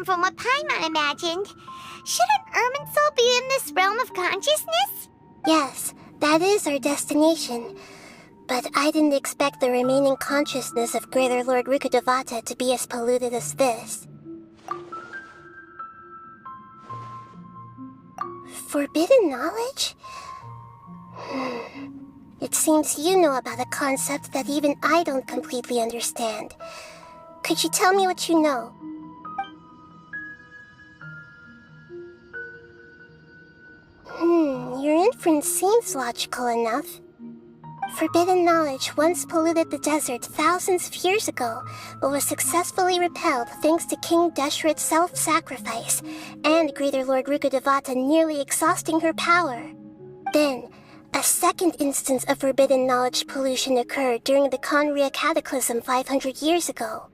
different from what Paimon imagined. Shouldn't Irminsul be in this realm of consciousness? Yes, that is our destination. But I didn't expect the remaining consciousness of Greater Lord Rukkhadevata to be as polluted as this. Forbidden knowledge? It seems you know about a concept that even I don't completely understand. Could you tell me what you know? Your inference seems logical enough. Forbidden knowledge once polluted the desert thousands of years ago, but was successfully repelled thanks to King Deshret's self-sacrifice, and Greater Lord Rukkhadevata nearly exhausting her power. Then, a second instance of forbidden knowledge pollution occurred during the Conria Cataclysm 500 years ago.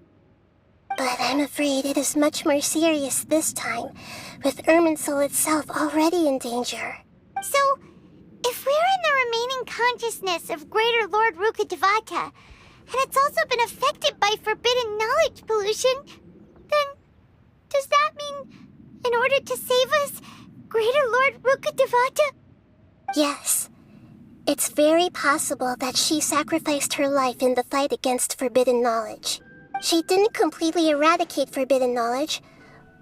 But I'm afraid it is much more serious this time, with Irminsul itself already in danger. So, if we're in the remaining consciousness of Greater Lord Rukkhadevata, and it's also been affected by forbidden knowledge pollution, then does that mean, in order to save us, Greater Lord Rukkhadevata? Yes. It's very possible that she sacrificed her life in the fight against forbidden knowledge. She didn't completely eradicate forbidden knowledge,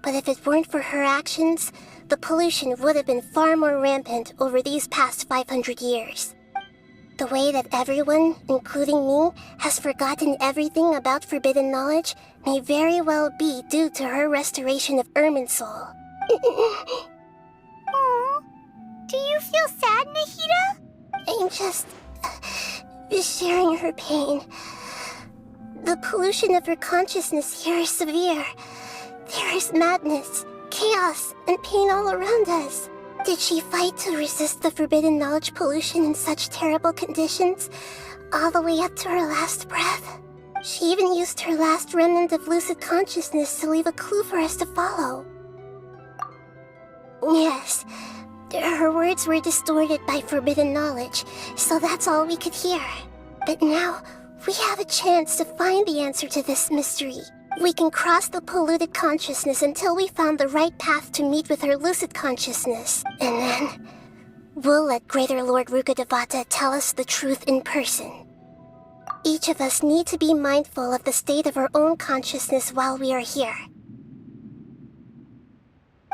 but if it weren't for her actions, the pollution would have been far more rampant over these past 500 years. The way that everyone, including me, has forgotten everything about forbidden knowledge may very well be due to her restoration of Irminsul. Aww. Do you feel sad, Nahida? I'm just sharing her pain. The pollution of her consciousness here is severe. There is madness, chaos, and pain all around us. Did she fight to resist the forbidden knowledge pollution in such terrible conditions, all the way up to her last breath? She even used her last remnant of lucid consciousness to leave a clue for us to follow. Yes, her words were distorted by forbidden knowledge, so that's all we could hear. But now, we have a chance to find the answer to this mystery. We can cross the polluted consciousness until we found the right path to meet with her lucid consciousness. And then, we'll let Greater Lord Rukkhadevata tell us the truth in person. Each of us need to be mindful of the state of our own consciousness while we are here.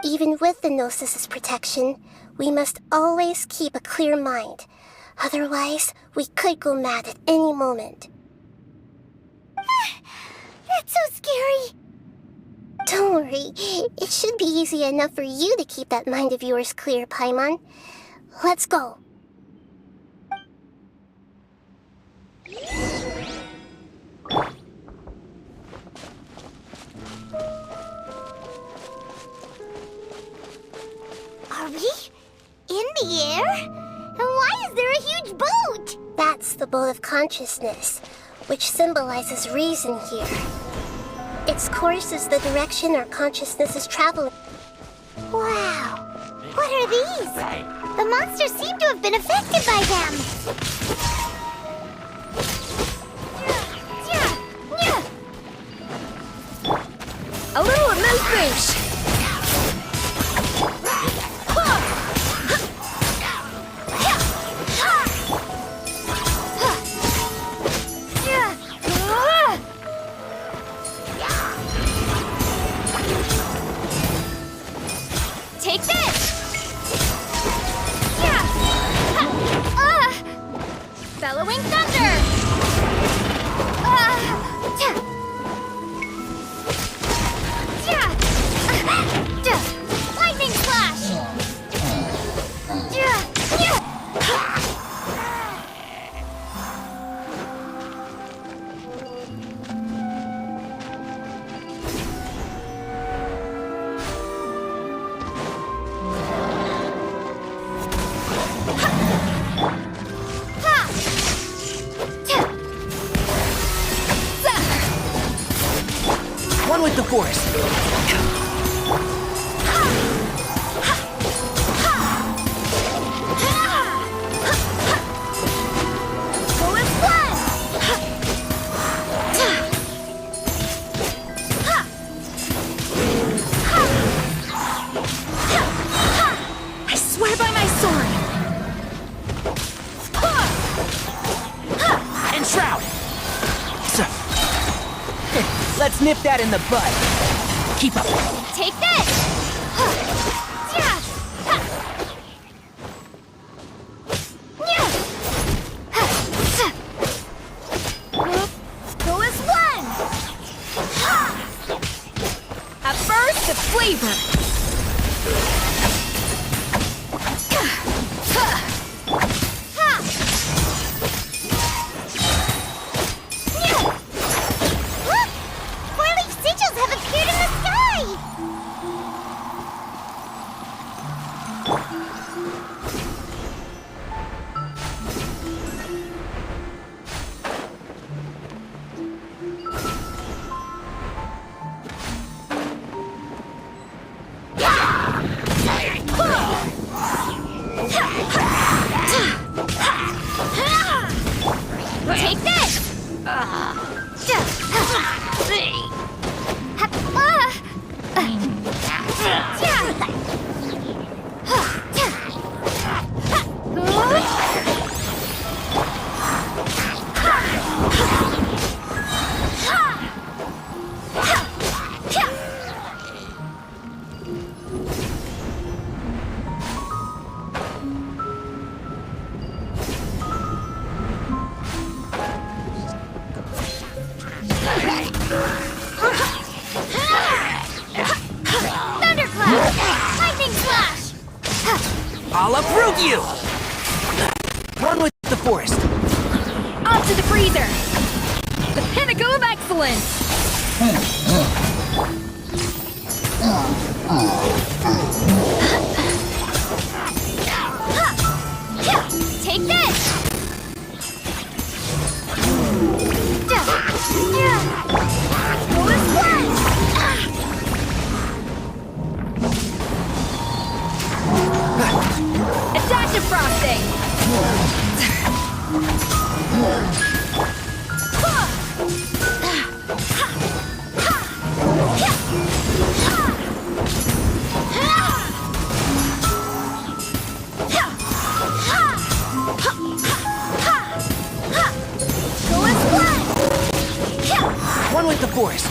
Even with the Gnosis' protection, we must always keep a clear mind. Otherwise, we could go mad at any moment. That's so scary. Don't worry. It should be easy enough for you to keep that mind of yours clear, Paimon. Let's go. Are we in the air? And why is there a huge boat? That's the boat of consciousness, which symbolizes reason here. Its course is the direction our consciousness is traveling. Wow! What are these? The monsters seem to have been affected by them. A little amuse bouche! Take this! Bellowing thunder! Lightning flash! One with the force. Snip that in the bud. Keep up. Take this! Yeah! Go as one! A burst of flavor! Look! Four-leaf sigils have appeared in the sky! Take this! Thunderclap! Lightning slash! I'll uproot you! One with the forest. Off to the freezer! The pinnacle of excellence! Take this! Go as one! Adaptive frosting! Go as one! One with the forest.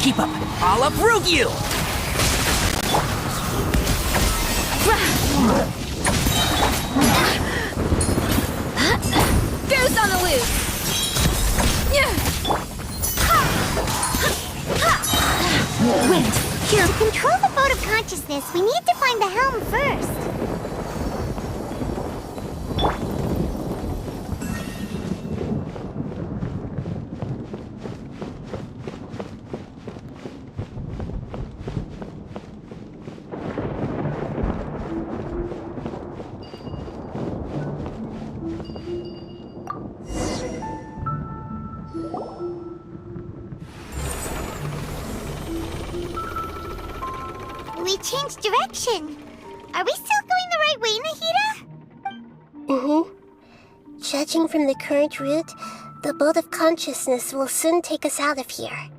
Keep up. I'll uproot you! Goose on the loose! Wait, here. To control the boat of consciousness, we need to find the helm first. We changed direction. Are we still going the right way, Nahida? Mm-hmm. Judging from the current route, the boat of consciousness will soon take us out of here.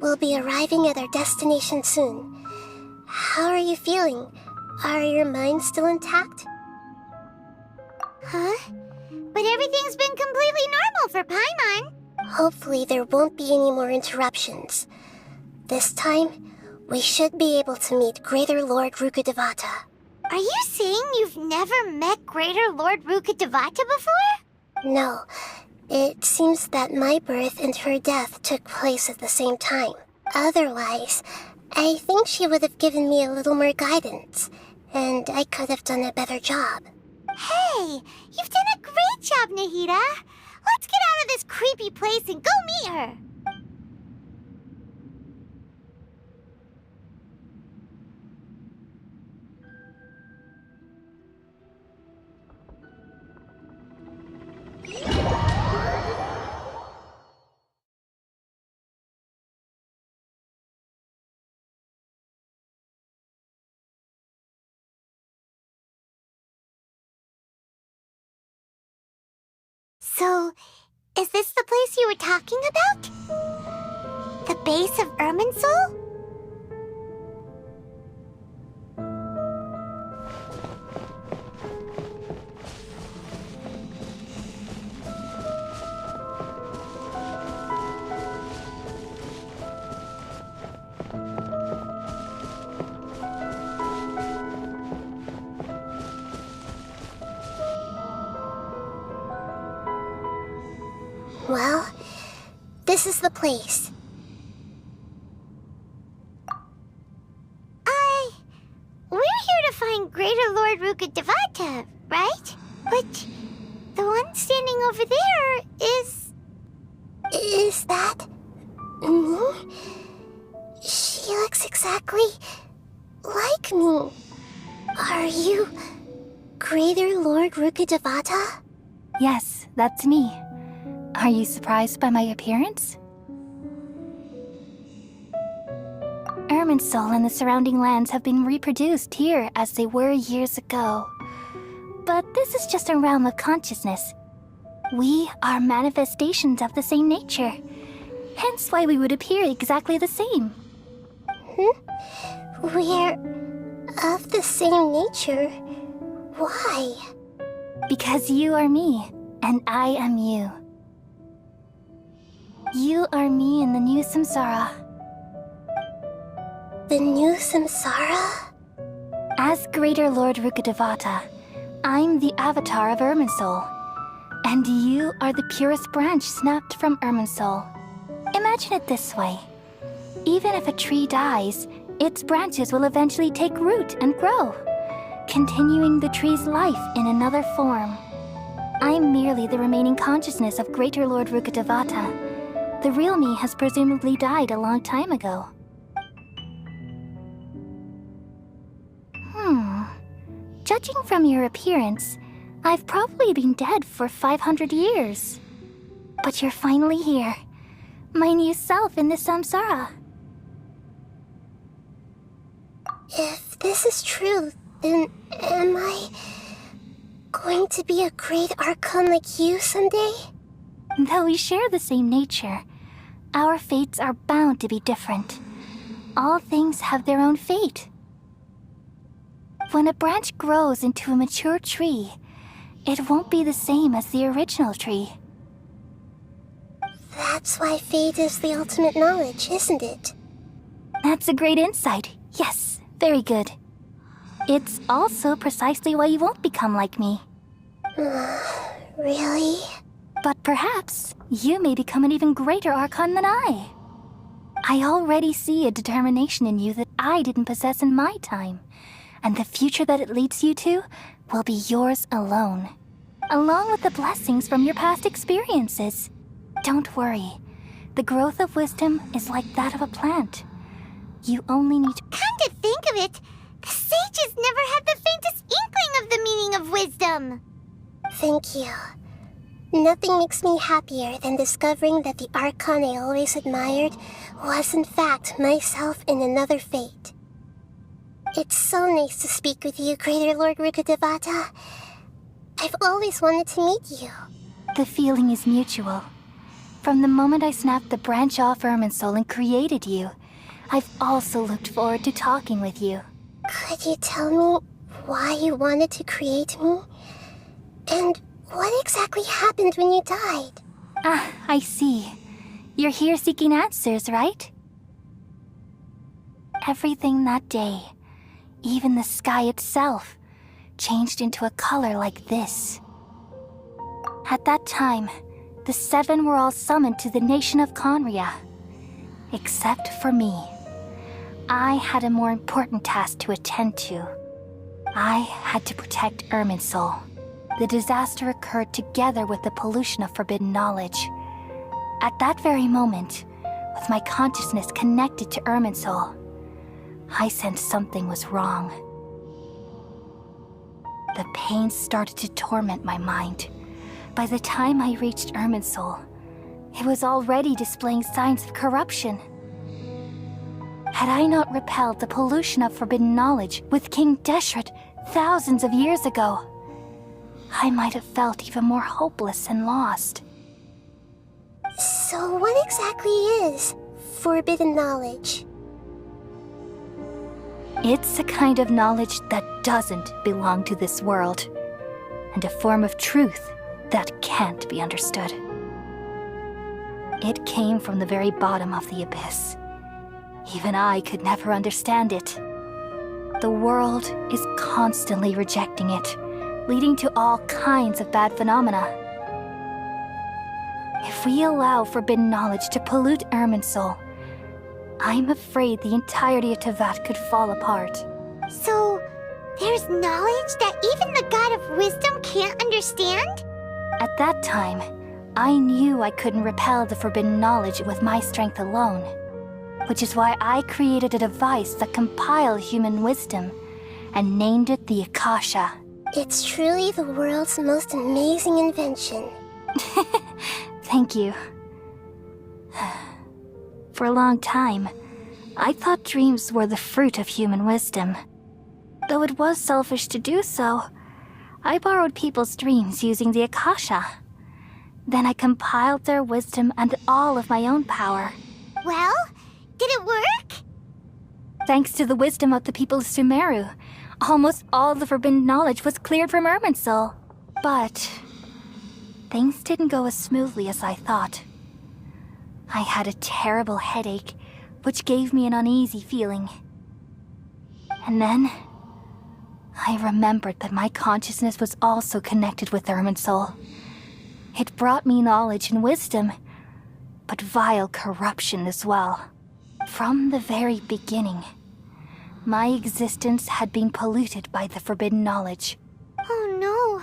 We'll be arriving at our destination soon. How are you feeling? Are your minds still intact? Huh? But everything's been completely normal for Paimon. Hopefully there won't be any more interruptions. This time, we should be able to meet Greater Lord Rukkhadevata. Are you saying you've never met Greater Lord Rukkhadevata before? No, it seems that my birth and her death took place at the same time. Otherwise, I think she would have given me a little more guidance, and I could have done a better job. Hey, you've done a great job, Nahida. Let's get out of this creepy place and go meet her. So, is this the place you were talking about? The base of Irminsul? Well, this is the place. We're here to find Greater Lord Rukkhadevata, right? But the one standing over there is... Is that me? She looks exactly like me. Are you Greater Lord Rukkhadevata? Yes, that's me. Are you surprised by my appearance? Irminsul and the surrounding lands have been reproduced here as they were years ago. But this is just a realm of consciousness. We are manifestations of the same nature. Hence why we would appear exactly the same. We're of the same nature. Why? Because you are me, and I am you. You are me in the new samsara. The new samsara? As Greater Lord Rukkhadevata, I'm the avatar of Irminsul. And you are the purest branch snapped from Irminsul. Imagine it this way. Even if a tree dies, its branches will eventually take root and grow, continuing the tree's life in another form. I'm merely the remaining consciousness of Greater Lord Rukkhadevata. The real me has presumably died a long time ago. Judging from your appearance, I've probably been dead for 500 years. But you're finally here. My new self in the samsara. If this is true, then am I going to be a great Archon like you someday? Though we share the same nature, our fates are bound to be different. All things have their own fate. When a branch grows into a mature tree, it won't be the same as the original tree. That's why fate is the ultimate knowledge, isn't it? That's a great insight. Yes, very good. It's also precisely why you won't become like me. Really? But perhaps you may become an even greater Archon than I. I already see a determination in you that I didn't possess in my time. And the future that it leads you to will be yours alone, along with the blessings from your past experiences. Don't worry. The growth of wisdom is like that of a plant. You only need to... Come to think of it, the sages never had the faintest inkling of the meaning of wisdom. Thank you. Nothing makes me happier than discovering that the Archon I always admired was in fact myself in another fate. It's so nice to speak with you, Greater Lord Rukkhadevata. I've always wanted to meet you. The feeling is mutual. From the moment I snapped the branch off Irminsul and created you, I've also looked forward to talking with you. Could you tell me why you wanted to create me? And what exactly happened when you died? Ah, I see. You're here seeking answers, right? Everything that day, even the sky itself, changed into a color like this. At that time, the seven were all summoned to the nation of Conria. Except for me. I had a more important task to attend to. I had to protect Irminsul. The disaster occurred together with the pollution of forbidden knowledge. At that very moment, with my consciousness connected to Irminsul, I sensed something was wrong. The pain started to torment my mind. By the time I reached Irminsul, it was already displaying signs of corruption. Had I not repelled the pollution of forbidden knowledge with King Deshret thousands of years ago, I might have felt even more hopeless and lost. So what exactly is forbidden knowledge? It's a kind of knowledge that doesn't belong to this world, and a form of truth that can't be understood. It came from the very bottom of the abyss. Even I could never understand it. The world is constantly rejecting it, leading to all kinds of bad phenomena. If we allow forbidden knowledge to pollute Irminsul, I'm afraid the entirety of Tevat could fall apart. So, there's knowledge that even the God of Wisdom can't understand? At that time, I knew I couldn't repel the forbidden knowledge with my strength alone, which is why I created a device that compiled human wisdom and named it the Akasha. It's truly the world's most amazing invention. Thank you. For a long time, I thought dreams were the fruit of human wisdom. Though it was selfish to do so, I borrowed people's dreams using the Akasha. Then I compiled their wisdom and all of my own power. Well, did it work? Thanks to the wisdom of the people of Sumeru, almost all the forbidden knowledge was cleared from Irminsul. But things didn't go as smoothly as I thought. I had a terrible headache, which gave me an uneasy feeling. And then I remembered that my consciousness was also connected with Irminsul. It brought me knowledge and wisdom, but vile corruption as well. From the very beginning, my existence had been polluted by the forbidden knowledge. Oh no.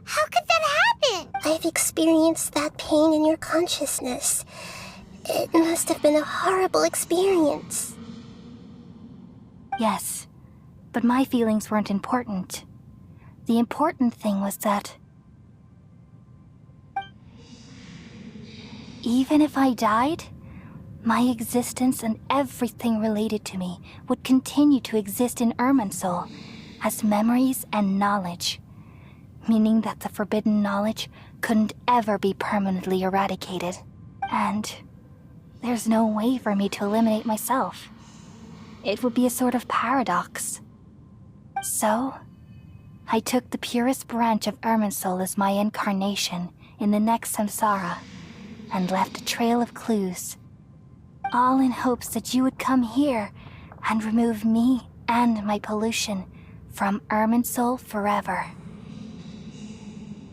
How could that happen? I've experienced that pain in your consciousness. It must have been a horrible experience. Yes, but my feelings weren't important. The important thing was that even if I died, my existence and everything related to me would continue to exist in Irminsul as memories and knowledge, meaning that the forbidden knowledge couldn't ever be permanently eradicated. And there's no way for me to eliminate myself. It would be a sort of paradox. So, I took the purest branch of Irminsul as my incarnation in the next samsara, and left a trail of clues, all in hopes that you would come here and remove me and my pollution from Irminsul forever.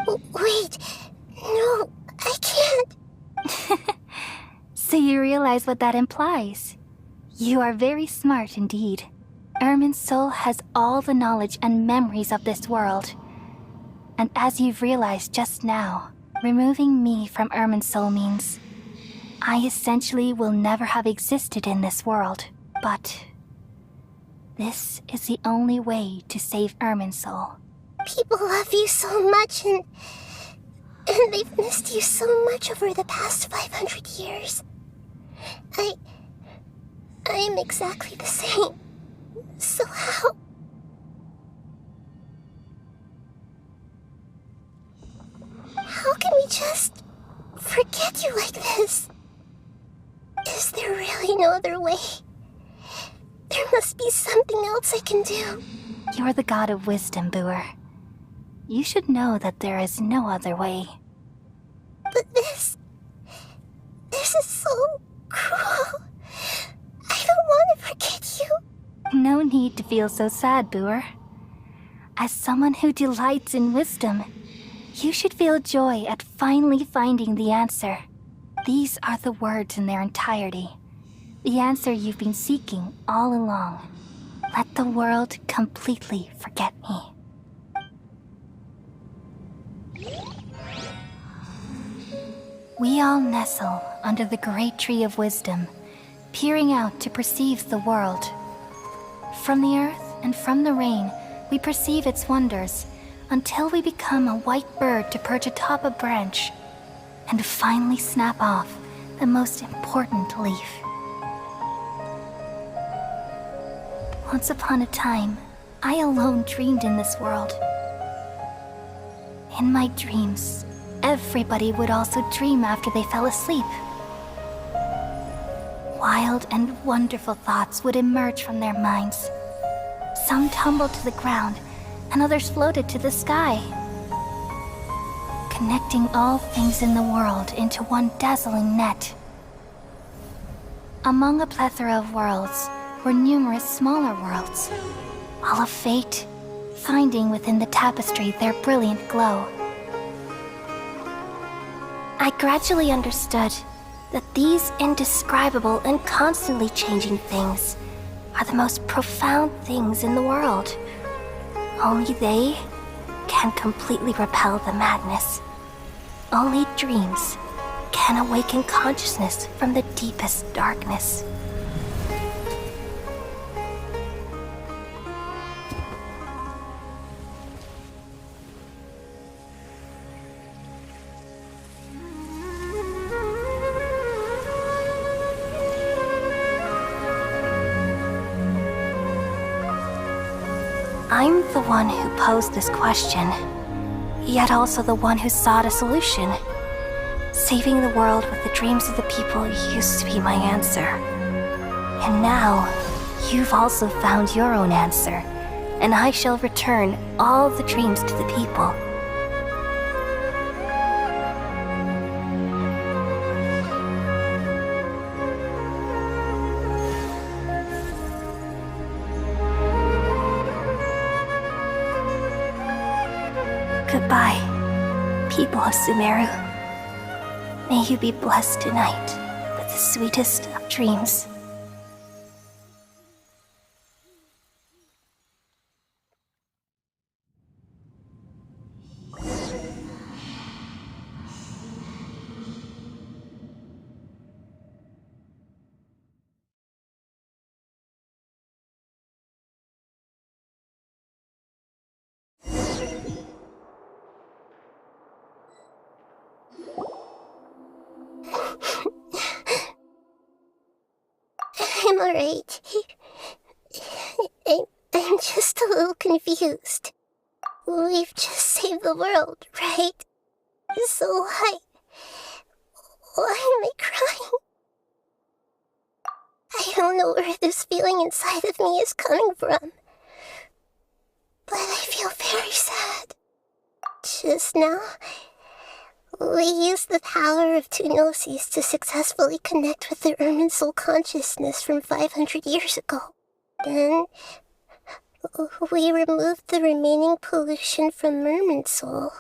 Wait, no, I can't. So you realize what that implies? You are very smart indeed. Irminsul has all the knowledge and memories of this world. And as you've realized just now, removing me from Irminsul means I essentially will never have existed in this world. But this is the only way to save Irminsul. People love you so much, and they've missed you so much over the past 500 years. I am exactly the same. So how? How can we just forget you like this? Is there really no other way? There must be something else I can do. You're the god of wisdom, Boer. You should know that there is no other way. But this is so cruel. I don't want to forget you. No need to feel so sad, Boer. As someone who delights in wisdom, you should feel joy at finally finding the answer. These are the words in their entirety. The answer you've been seeking all along. Let the world completely forget me. We all nestle under the great tree of wisdom, peering out to perceive the world. From the earth and from the rain, we perceive its wonders, until we become a white bird to perch atop a branch, and finally snap off the most important leaf. Once upon a time, I alone dreamed in this world. In my dreams, everybody would also dream after they fell asleep. Wild and wonderful thoughts would emerge from their minds. Some tumbled to the ground, and others floated to the sky, connecting all things in the world into one dazzling net. Among a plethora of worlds were numerous smaller worlds, all of fate, finding within the tapestry their brilliant glow. I gradually understood that these indescribable and constantly changing things are the most profound things in the world. Only they can completely repel the madness. Only dreams can awaken consciousness from the deepest darkness. I'm the one who posed this question, yet also the one who sought a solution. Saving the world with the dreams of the people used to be my answer. And now, you've also found your own answer, and I shall return all the dreams to the people. Goodbye, people of Sumeru. May you be blessed tonight with the sweetest of dreams. I'm alright. I'm just a little confused. We've just saved the world, right? So why am I crying? I don't know where this feeling inside of me is coming from, but I feel very sad. Just now, we used the power of two gnosis to successfully connect with the Ermin soul consciousness from 500 years ago. Then, we removed the remaining pollution from Merman soul.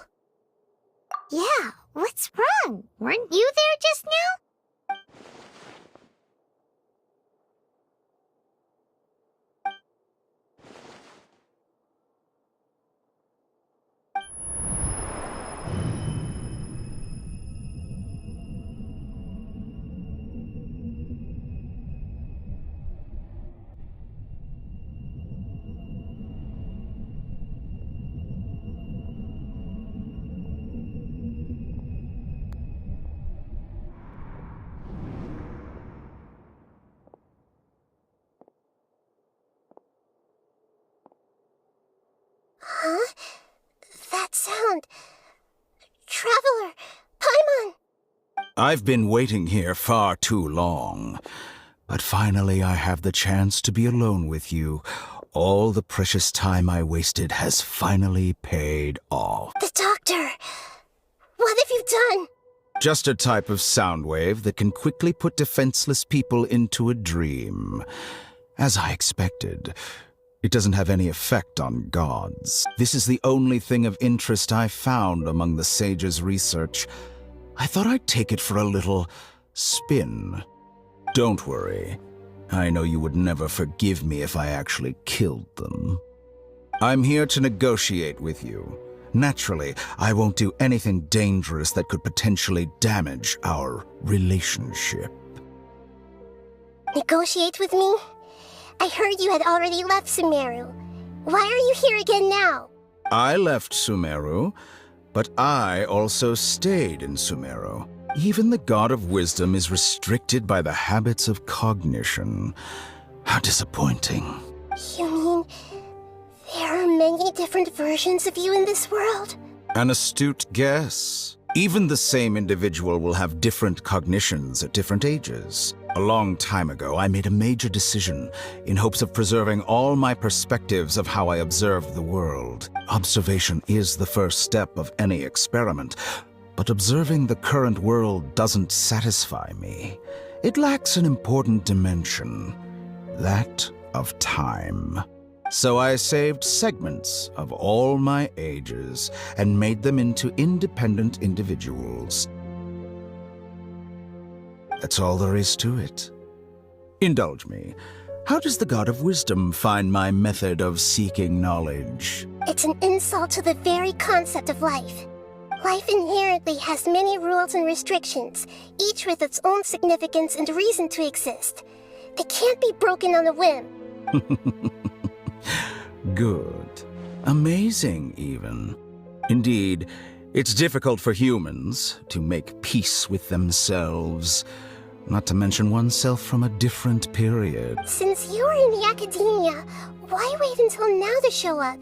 Yeah, what's wrong? Weren't you there just now? Huh? That sound. Traveler! Paimon! I've been waiting here far too long, but finally I have the chance to be alone with you. All the precious time I wasted has finally paid off. The doctor! What have you done? Just a type of sound wave that can quickly put defenseless people into a dream. As I expected, it doesn't have any effect on gods. This is the only thing of interest I found among the sage's research. I thought I'd take it for a little spin. Don't worry. I know you would never forgive me if I actually killed them. I'm here to negotiate with you. Naturally, I won't do anything dangerous that could potentially damage our relationship. Negotiate with me? I heard you had already left Sumeru. Why are you here again now? I left Sumeru, but I also stayed in Sumeru. Even the God of Wisdom is restricted by the habits of cognition. How disappointing. You mean there are many different versions of you in this world? An astute guess. Even the same individual will have different cognitions at different ages. A long time ago, I made a major decision in hopes of preserving all my perspectives of how I observed the world. Observation is the first step of any experiment, but observing the current world doesn't satisfy me. It lacks an important dimension, that of time. So I saved segments of all my ages and made them into independent individuals. That's all there is to it. Indulge me. How does the God of Wisdom find my method of seeking knowledge? It's an insult to the very concept of life. Life inherently has many rules and restrictions, each with its own significance and reason to exist. They can't be broken on a whim. Good. Amazing, even. Indeed, it's difficult for humans to make peace with themselves, not to mention oneself from a different period. Since you were in the academia, why wait until now to show up?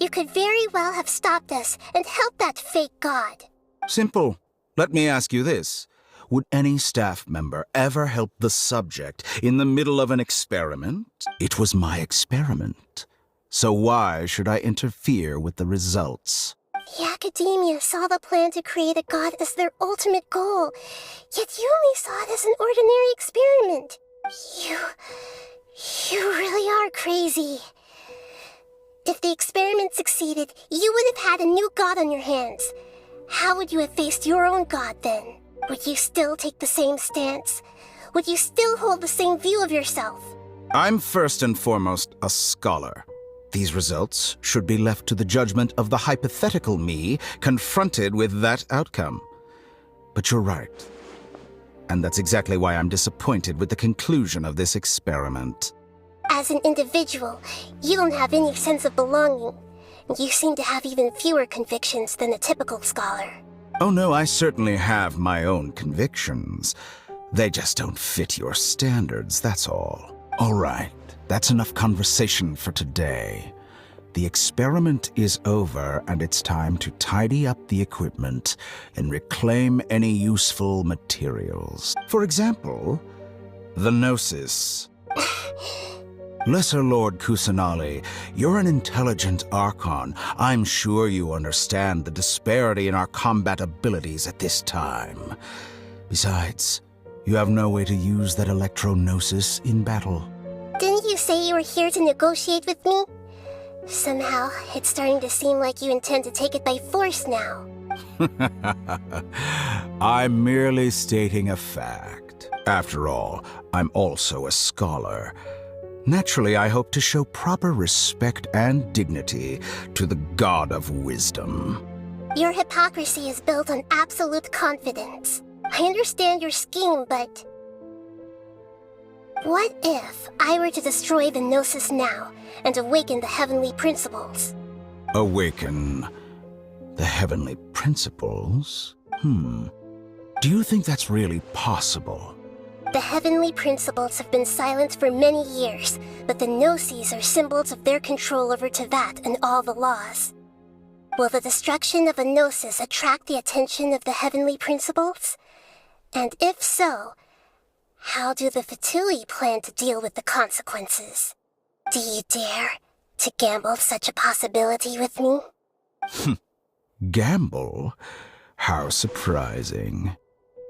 You could very well have stopped us and helped that fake god. Simple. Let me ask you this. Would any staff member ever help the subject in the middle of an experiment? It was my experiment. So why should I interfere with the results? The academia saw the plan to create a god as their ultimate goal, yet you only saw it as an ordinary experiment. You really are crazy. If the experiment succeeded, you would have had a new god on your hands. How would you have faced your own god then? Would you still take the same stance? Would you still hold the same view of yourself? I'm first and foremost a scholar. These results should be left to the judgment of the hypothetical me confronted with that outcome. But you're right. And that's exactly why I'm disappointed with the conclusion of this experiment. As an individual, you don't have any sense of belonging. You seem to have even fewer convictions than a typical scholar. Oh no, I certainly have my own convictions. They just don't fit your standards, that's all. All right, that's enough conversation for today. The experiment is over, and it's time to tidy up the equipment and reclaim any useful materials. For example, the Gnosis. Lesser Lord Kusanali, you're an intelligent Archon. I'm sure you understand the disparity in our combat abilities at this time. Besides, you have no way to use that Electro-Gnosis in battle. Didn't you say you were here to negotiate with me? Somehow, it's starting to seem like you intend to take it by force now. I'm merely stating a fact. After all, I'm also a scholar. Naturally, I hope to show proper respect and dignity to the God of Wisdom. Your hypocrisy is built on absolute confidence. I understand your scheme, but... what if I were to destroy the Gnosis now and awaken the heavenly principles? Awaken the heavenly principles? Do you think that's really possible? The heavenly principles have been silent for many years, but the Gnosis are symbols of their control over Teyvat and all the laws. Will the destruction of a Gnosis attract the attention of the heavenly principles? And if so, how do the Fatui plan to deal with the consequences? Do you dare to gamble such a possibility with me? Gamble? How surprising.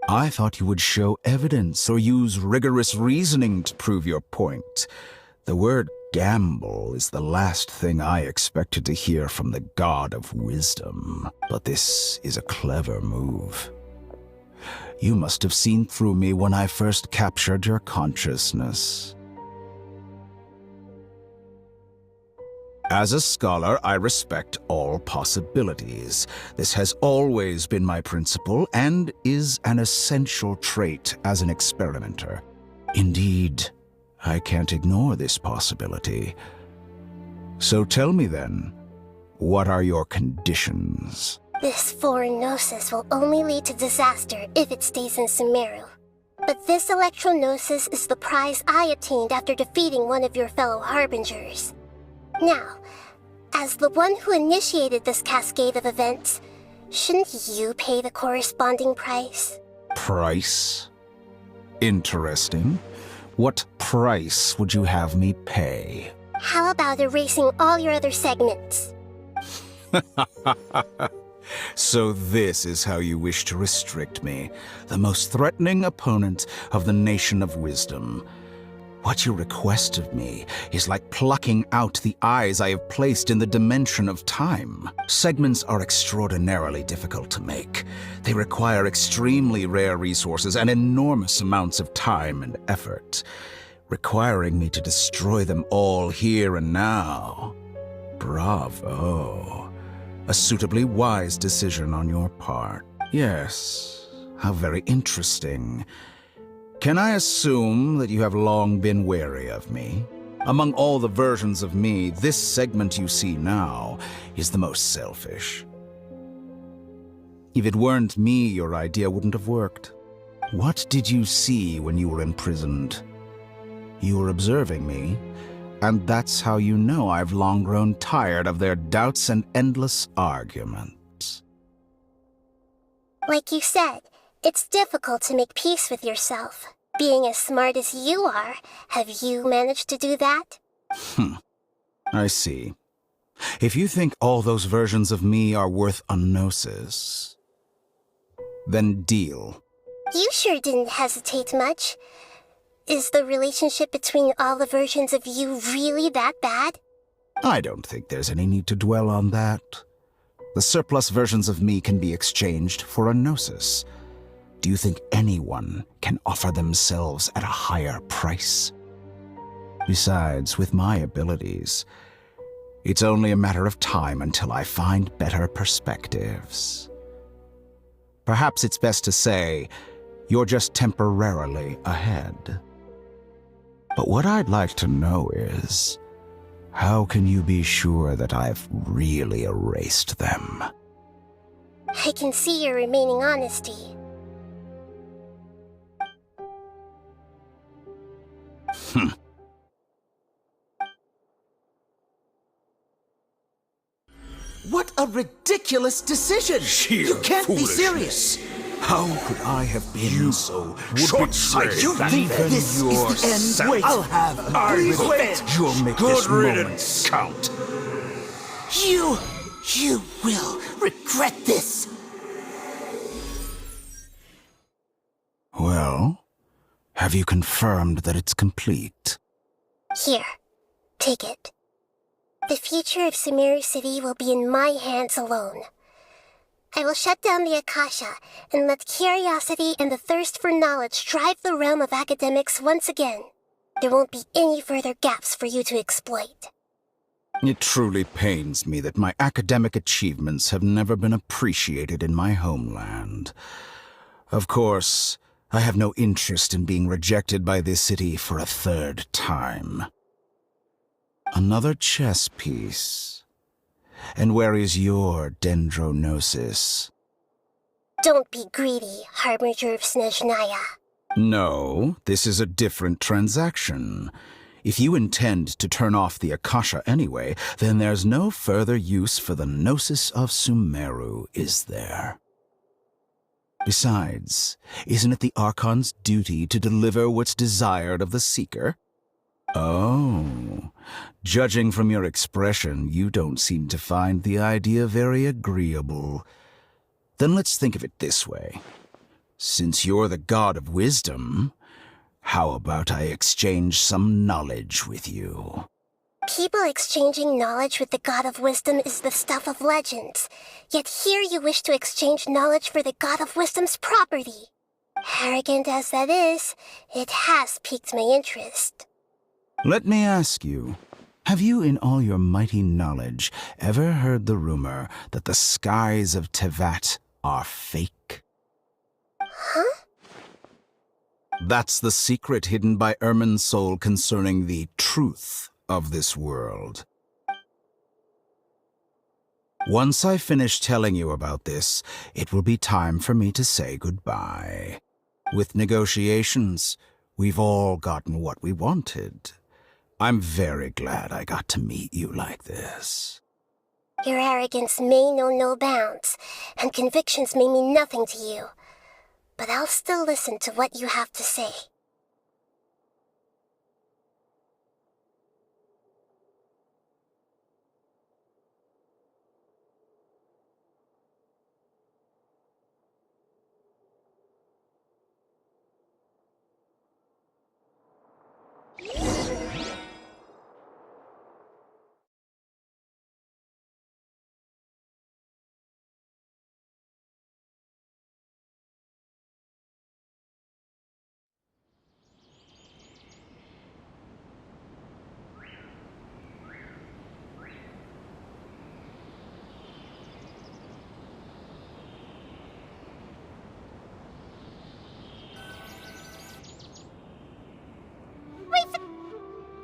I thought you would show evidence or use rigorous reasoning to prove your point. The word gamble is the last thing I expected to hear from the God of Wisdom. But this is a clever move. You must have seen through me when I first captured your consciousness. As a scholar, I respect all possibilities. This has always been my principle and is an essential trait as an experimenter. Indeed, I can't ignore this possibility. So tell me then, what are your conditions? This foreign Gnosis will only lead to disaster if it stays in Sumeru. But this Electro-Gnosis is the prize I obtained after defeating one of your fellow Harbingers. Now, As the one who initiated this cascade of events, shouldn't you pay the corresponding price? Price? Interesting. What price would you have me pay? How about erasing all your other segments? So this is how you wish to restrict me, the most threatening opponent of the Nation of Wisdom. What you request of me is like plucking out the eyes I have placed in the dimension of time. Segments are extraordinarily difficult to make. They require extremely rare resources and enormous amounts of time and effort, requiring me to destroy them all here and now. Bravo. A suitably wise decision on your part. Yes, how very interesting. Can I assume that you have long been wary of me? Among all the versions of me, this segment you see now is the most selfish. If it weren't me, your idea wouldn't have worked. What did you see when you were imprisoned? You were observing me, and that's how you know I've long grown tired of their doubts and endless arguments. Like you said, it's difficult to make peace with yourself. Being as smart as you are, have you managed to do that? I see. If you think all those versions of me are worth a gnosis, then deal. You sure didn't hesitate much. Is the relationship between all the versions of you really that bad? I don't think there's any need to dwell on that. The surplus versions of me can be exchanged for a gnosis. Do you think anyone can offer themselves at a higher price? Besides, with my abilities, it's only a matter of time until I find better perspectives. Perhaps it's best to say, you're just temporarily ahead. But what I'd like to know is, how can you be sure that I've really erased them? I can see your remaining honesty. What a ridiculous decision! Sheer You can't be foolishness. serious! How could I have been so short-sighted You that think even this is the end? yourself? Wait, I'll have I please will wait. You'll make Good this riddance. moment count. You will regret this! Well, have you confirmed that it's complete? Here, take it. The future of Sumeru City will be in my hands alone. I will shut down the Akasha and let curiosity and the thirst for knowledge drive the realm of academics once again. There won't be any further gaps for you to exploit. It truly pains me that my academic achievements have never been appreciated in my homeland. Of course, I have no interest in being rejected by this city for a third time. Another chess piece. And where is your dendronosis? Don't be greedy, Harbinger of Snezhnaya. No, this is a different transaction. If you intend to turn off the Akasha anyway, then there's no further use for the Gnosis of Sumeru, is there? Besides, isn't it the Archon's duty to deliver what's desired of the Seeker? Oh, judging from your expression, you don't seem to find the idea very agreeable. Then let's think of it this way. Since you're the god of wisdom, how about I exchange some knowledge with you? People exchanging knowledge with the God of Wisdom is the stuff of legends. Yet here you wish to exchange knowledge for the God of Wisdom's property. Arrogant as that is, it has piqued my interest. Let me ask you, have you in all your mighty knowledge ever heard the rumor that the skies of Tevat are fake? Huh? That's the secret hidden by Ermin's soul concerning the truth of this world. Once I finish telling you about this, it will be time for me to say goodbye. With negotiations, we've all gotten what we wanted. I'm very glad I got to meet you like this. Your arrogance may know no bounds, and convictions may mean nothing to you. But I'll still listen to what you have to say.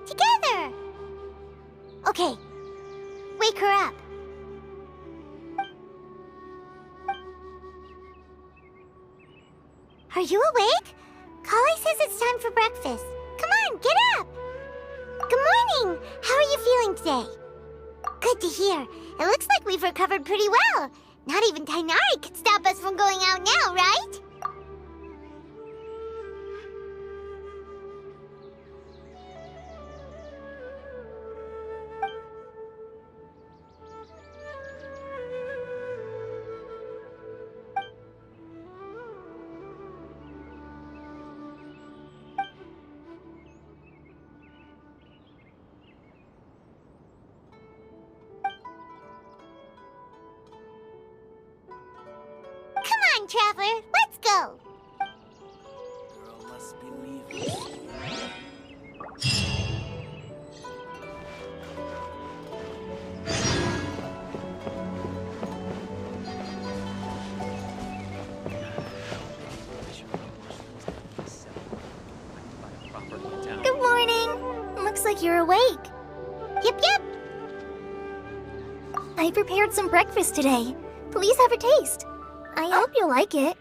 Together! Okay, wake her up. Are you awake? Kali says it's time for breakfast. Come on, get up! Good morning! How are you feeling today? Good to hear. It looks like we've recovered pretty well. Not even Tainari could stop us from going out now, right? Come on, Traveler, let's go! Girl must be leaving. Good morning! Looks like you're awake. Yep. I prepared some breakfast today. Please have a taste. I hope you'll like it.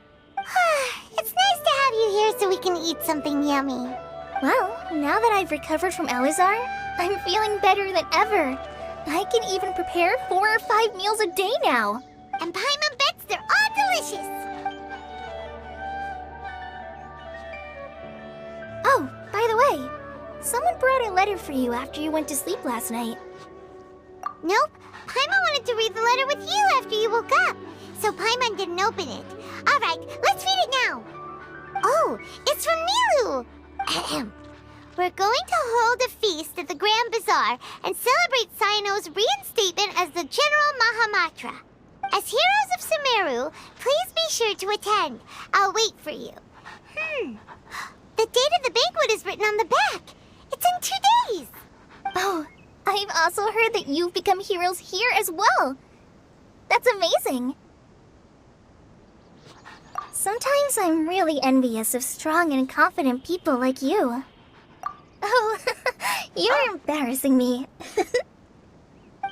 It's nice to have you here so we can eat something yummy. Well, now that I've recovered from Elazar, I'm feeling better than ever. I can even prepare 4 or 5 meals a day now. And Paimon bets they're all delicious. Oh, by the way, someone brought a letter for you after you went to sleep last night. Nope, Paimon wanted to read the letter with you after you woke up, so Paimon didn't open it. All right, let's read it now. Oh, it's from Milu. Ahem. We're going to hold a feast at the Grand Bazaar and celebrate Cyano's reinstatement as the General Mahamatra. As heroes of Sumeru, please be sure to attend. I'll wait for you. The date of the banquet is written on the back. It's in 2 days. Oh, I've also heard that you've become heroes here as well. That's amazing. Sometimes I'm really envious of strong and confident people like you. Oh, you're embarrassing me.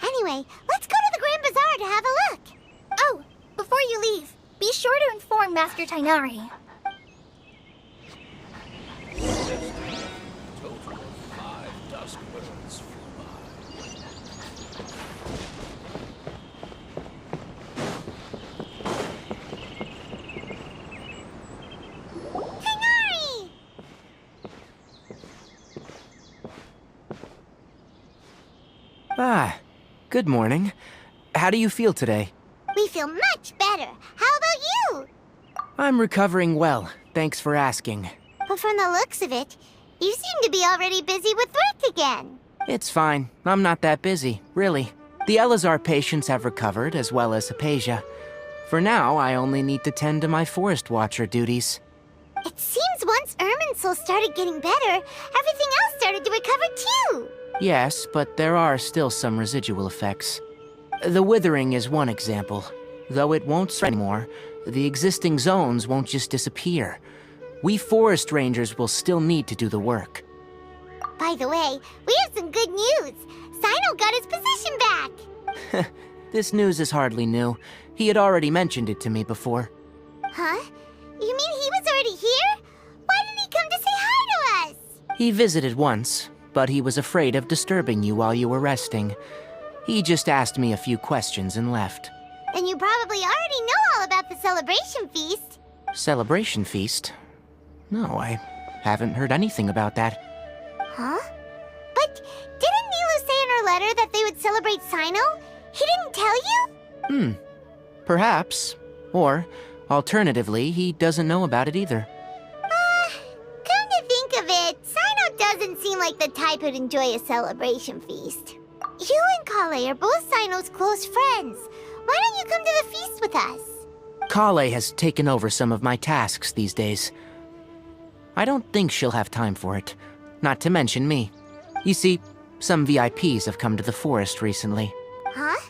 Anyway, let's go to the Grand Bazaar to have a look. Oh, before you leave, be sure to inform Master Tainari. Total of 5 dusk birds flew by. Tainari! Ah, good morning. How do you feel today? We feel much better. How about you? I'm recovering well, thanks for asking. But from the looks of it, you seem to be already busy with work again. It's fine. I'm not that busy, really. The Elazar patients have recovered, as well as Hypatia. For now, I only need to tend to my Forest Watcher duties. It seems once Irminsul started getting better, everything else started to recover too. Yes, but there are still some residual effects. The withering is one example. Though it won't spread anymore, the existing zones won't just disappear. We forest rangers will still need to do the work. By the way, we have some good news. Sino got his position back. This news is hardly new. He had already mentioned it to me before. Huh? You mean he was already here? Why didn't he come to say hi to us? He visited once, but he was afraid of disturbing you while you were resting. He just asked me a few questions and left. Then you probably already know all about the celebration feast. Celebration feast? No, I haven't heard anything about that. Huh? But didn't Nilu say in her letter that they would celebrate Sino? He didn't tell you? Perhaps. Or, alternatively, he doesn't know about it either. Come to think of it, Sino doesn't seem like the type who'd enjoy a celebration feast. You and Kale are both Sino's close friends. Why don't you come to the feast with us? Kale has taken over some of my tasks these days. I don't think she'll have time for it, not to mention me. You see, some VIPs have come to the forest recently. Huh?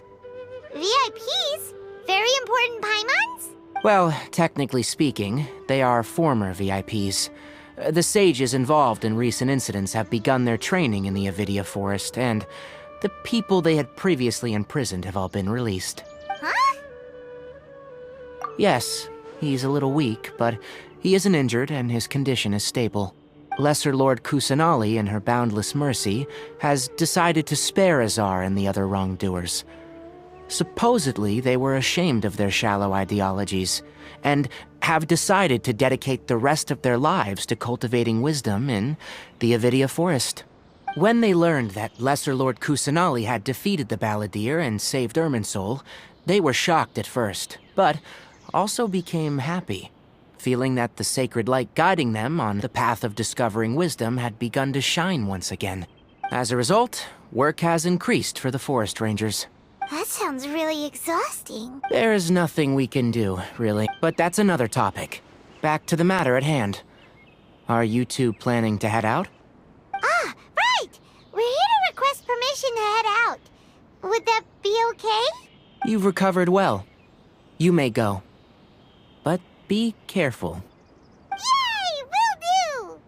VIPs? Very important Paimons? Well, technically speaking, they are former VIPs. The sages involved in recent incidents have begun their training in the Avidia Forest, and the people they had previously imprisoned have all been released. Huh? Yes, he's a little weak, but he isn't injured and his condition is stable. Lesser Lord Kusanali, in her boundless mercy, has decided to spare Azar and the other wrongdoers. Supposedly, they were ashamed of their shallow ideologies, and have decided to dedicate the rest of their lives to cultivating wisdom in the Avidia Forest. When they learned that Lesser Lord Kusanali had defeated the Balladeer and saved Irminsul, they were shocked at first, but also became happy, feeling that the sacred light guiding them on the path of discovering wisdom had begun to shine once again. As a result, work has increased for the forest rangers. That sounds really exhausting. There's nothing we can do, really, but that's another topic. Back to the matter at hand. Are you two planning to head out? Ah, right! We're here to request permission to head out. Would that be okay? You've recovered well. You may go. But be careful. Yay! Will do!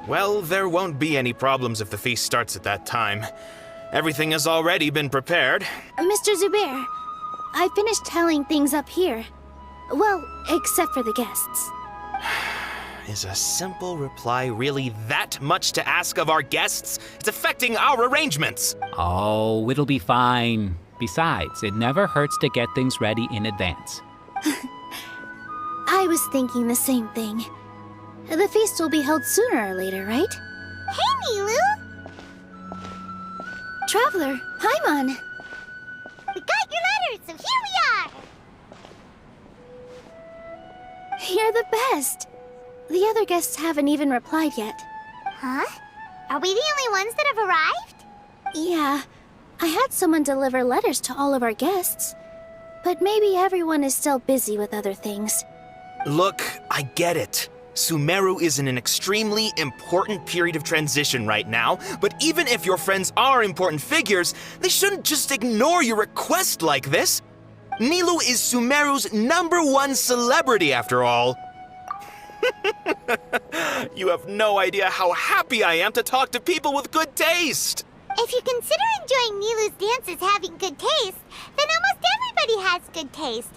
Well, there won't be any problems if the feast starts at that time. Everything has already been prepared. Mr. Zubair, I finished tallying things up here. Well, except for the guests. Is a simple reply really that much to ask of our guests? It's affecting our arrangements. Oh, it'll be fine. Besides, it never hurts to get things ready in advance. I was thinking the same thing. The feast will be held sooner or later, right? Hey, Nilu! Traveler, Paimon! We got your letters, so here we are! You're the best! The other guests haven't even replied yet. Huh? Are we the only ones that have arrived? Yeah, I had someone deliver letters to all of our guests. But maybe everyone is still busy with other things. Look, I get it. Sumeru is in an extremely important period of transition right now, but even if your friends are important figures, they shouldn't just ignore your request like this. Nilu is Sumeru's #1 celebrity after all. You have no idea how happy I am to talk to people with good taste. If you consider enjoying Nilu's dances having good taste, then almost everybody has good taste.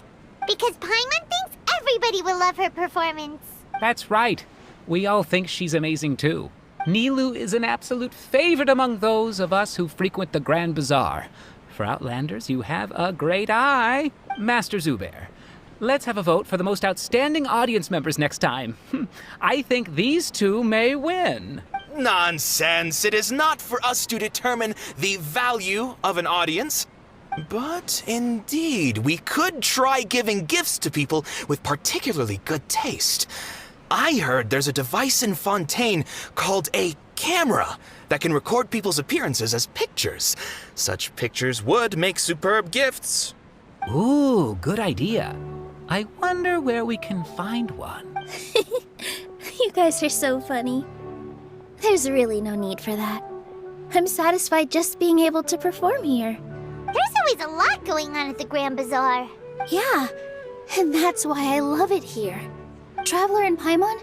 Because Paimon thinks everybody will love her performance. That's right. We all think she's amazing too. Nilu is an absolute favorite among those of us who frequent the Grand Bazaar. For Outlanders, you have a great eye. Master Zubair, let's have a vote for the most outstanding audience members next time. I think these two may win. Nonsense. It is not for us to determine the value of an audience. But indeed, we could try giving gifts to people with particularly good taste. I heard there's a device in Fontaine called a camera that can record people's appearances as pictures. Such pictures would make superb gifts. Ooh, good idea. I wonder where we can find one. You guys are so funny. There's really no need for that. I'm satisfied just being able to perform here. There's always a lot going on at the Grand Bazaar. Yeah, and that's why I love it here. Traveler and Paimon,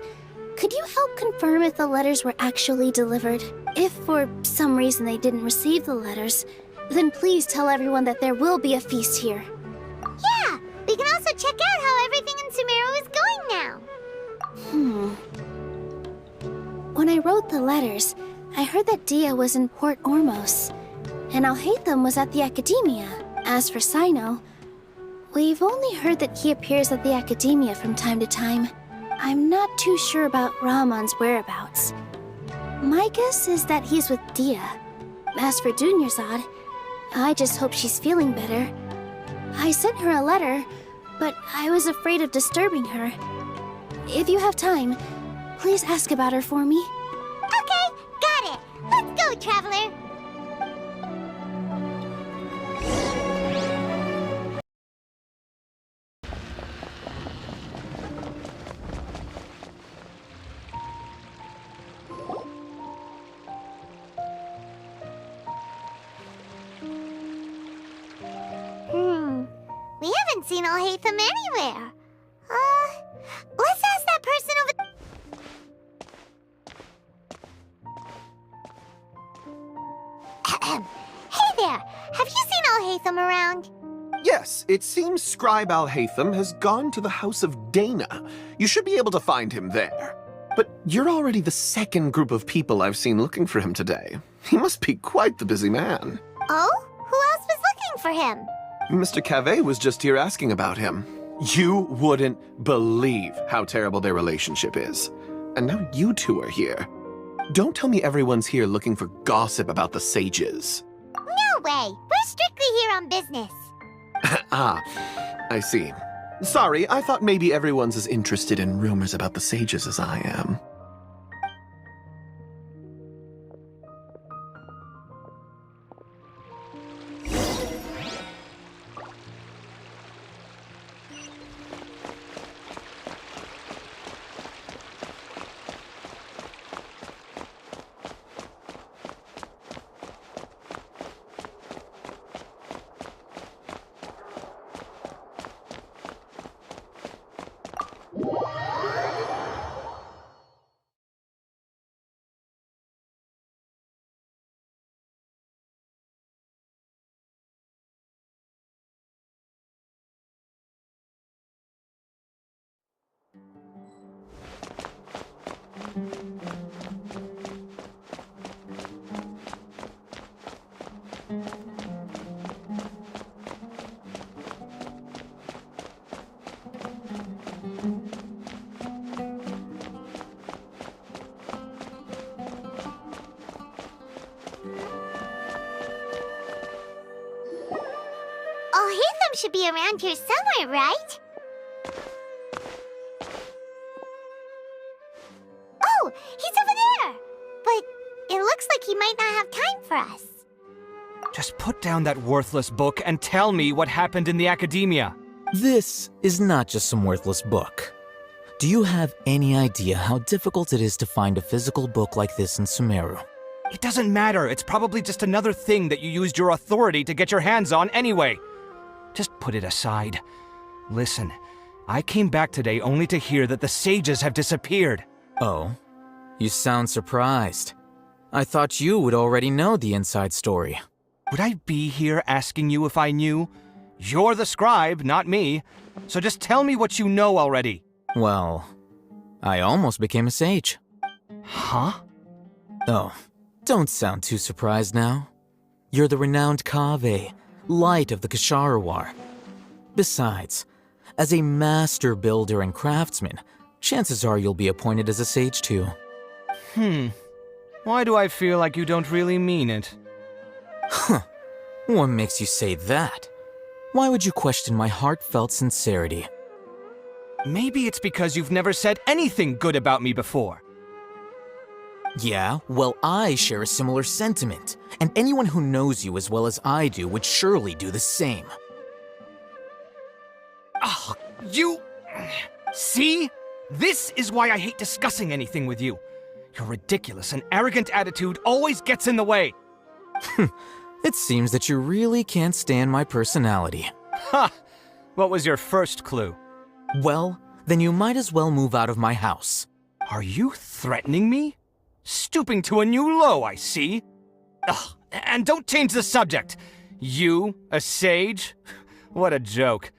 could you help confirm if the letters were actually delivered? If for some reason they didn't receive the letters, then please tell everyone that there will be a feast here. Yeah, we can also check out how everything in Sumeru is going now. When I wrote the letters, I heard that Dia was in Port Ormos, and Alhaitham was at the Academia. As for Sino, we've only heard that he appears at the Academia from time to time. I'm not too sure about Rahman's whereabouts. My guess is that he's with Dia. As for Dunyarzad, I just hope she's feeling better. I sent her a letter, but I was afraid of disturbing her. If you have time, please ask about her for me. Okay, got it. Let's go, Traveler. We haven't seen Alhaitham anywhere. Let's ask that person over... Hey there! Have you seen Alhaitham around? Yes, it seems Scribe Alhaitham has gone to the House of Dana. You should be able to find him there. But you're already the second group of people I've seen looking for him today. He must be quite the busy man. Oh? Who else was looking for him? Mr. Cavey was just here asking about him. You wouldn't believe how terrible their relationship is. And now you two are here. Don't tell me everyone's here looking for gossip about the sages. No way! We're strictly here on business. Ah, I see. Sorry, I thought maybe everyone's as interested in rumors about the sages as I am. Alhaitham should be around here somewhere, right? Oh, he's over there! But it looks like he might not have time for us. Just put down that worthless book and tell me what happened in the Academia. This is not just some worthless book. Do you have any idea how difficult it is to find a physical book like this in Sumeru? It doesn't matter. It's probably just another thing that you used your authority to get your hands on anyway. Just put it aside. Listen, I came back today only to hear that the sages have disappeared. Oh, you sound surprised. I thought you would already know the inside story. Would I be here asking you if I knew? You're the scribe, not me. So just tell me what you know already. Well, I almost became a sage. Huh? Oh, don't sound too surprised now. You're the renowned Kaveh, light of the Ksharawar. Besides, as a master builder and craftsman, chances are you'll be appointed as a sage too. Why do I feel like you don't really mean it? Huh. What makes you say that? Why would you question my heartfelt sincerity? Maybe it's because you've never said anything good about me before. Yeah, well, I share a similar sentiment, and anyone who knows you as well as I do would surely do the same. Oh, you... See? This is why I hate discussing anything with you. Your ridiculous and arrogant attitude always gets in the way. It seems that you really can't stand my personality. Ha! What was your first clue? Well, then you might as well move out of my house. Are you threatening me? Stooping to a new low, I see. Ugh, and don't change the subject. You, a sage? What a joke.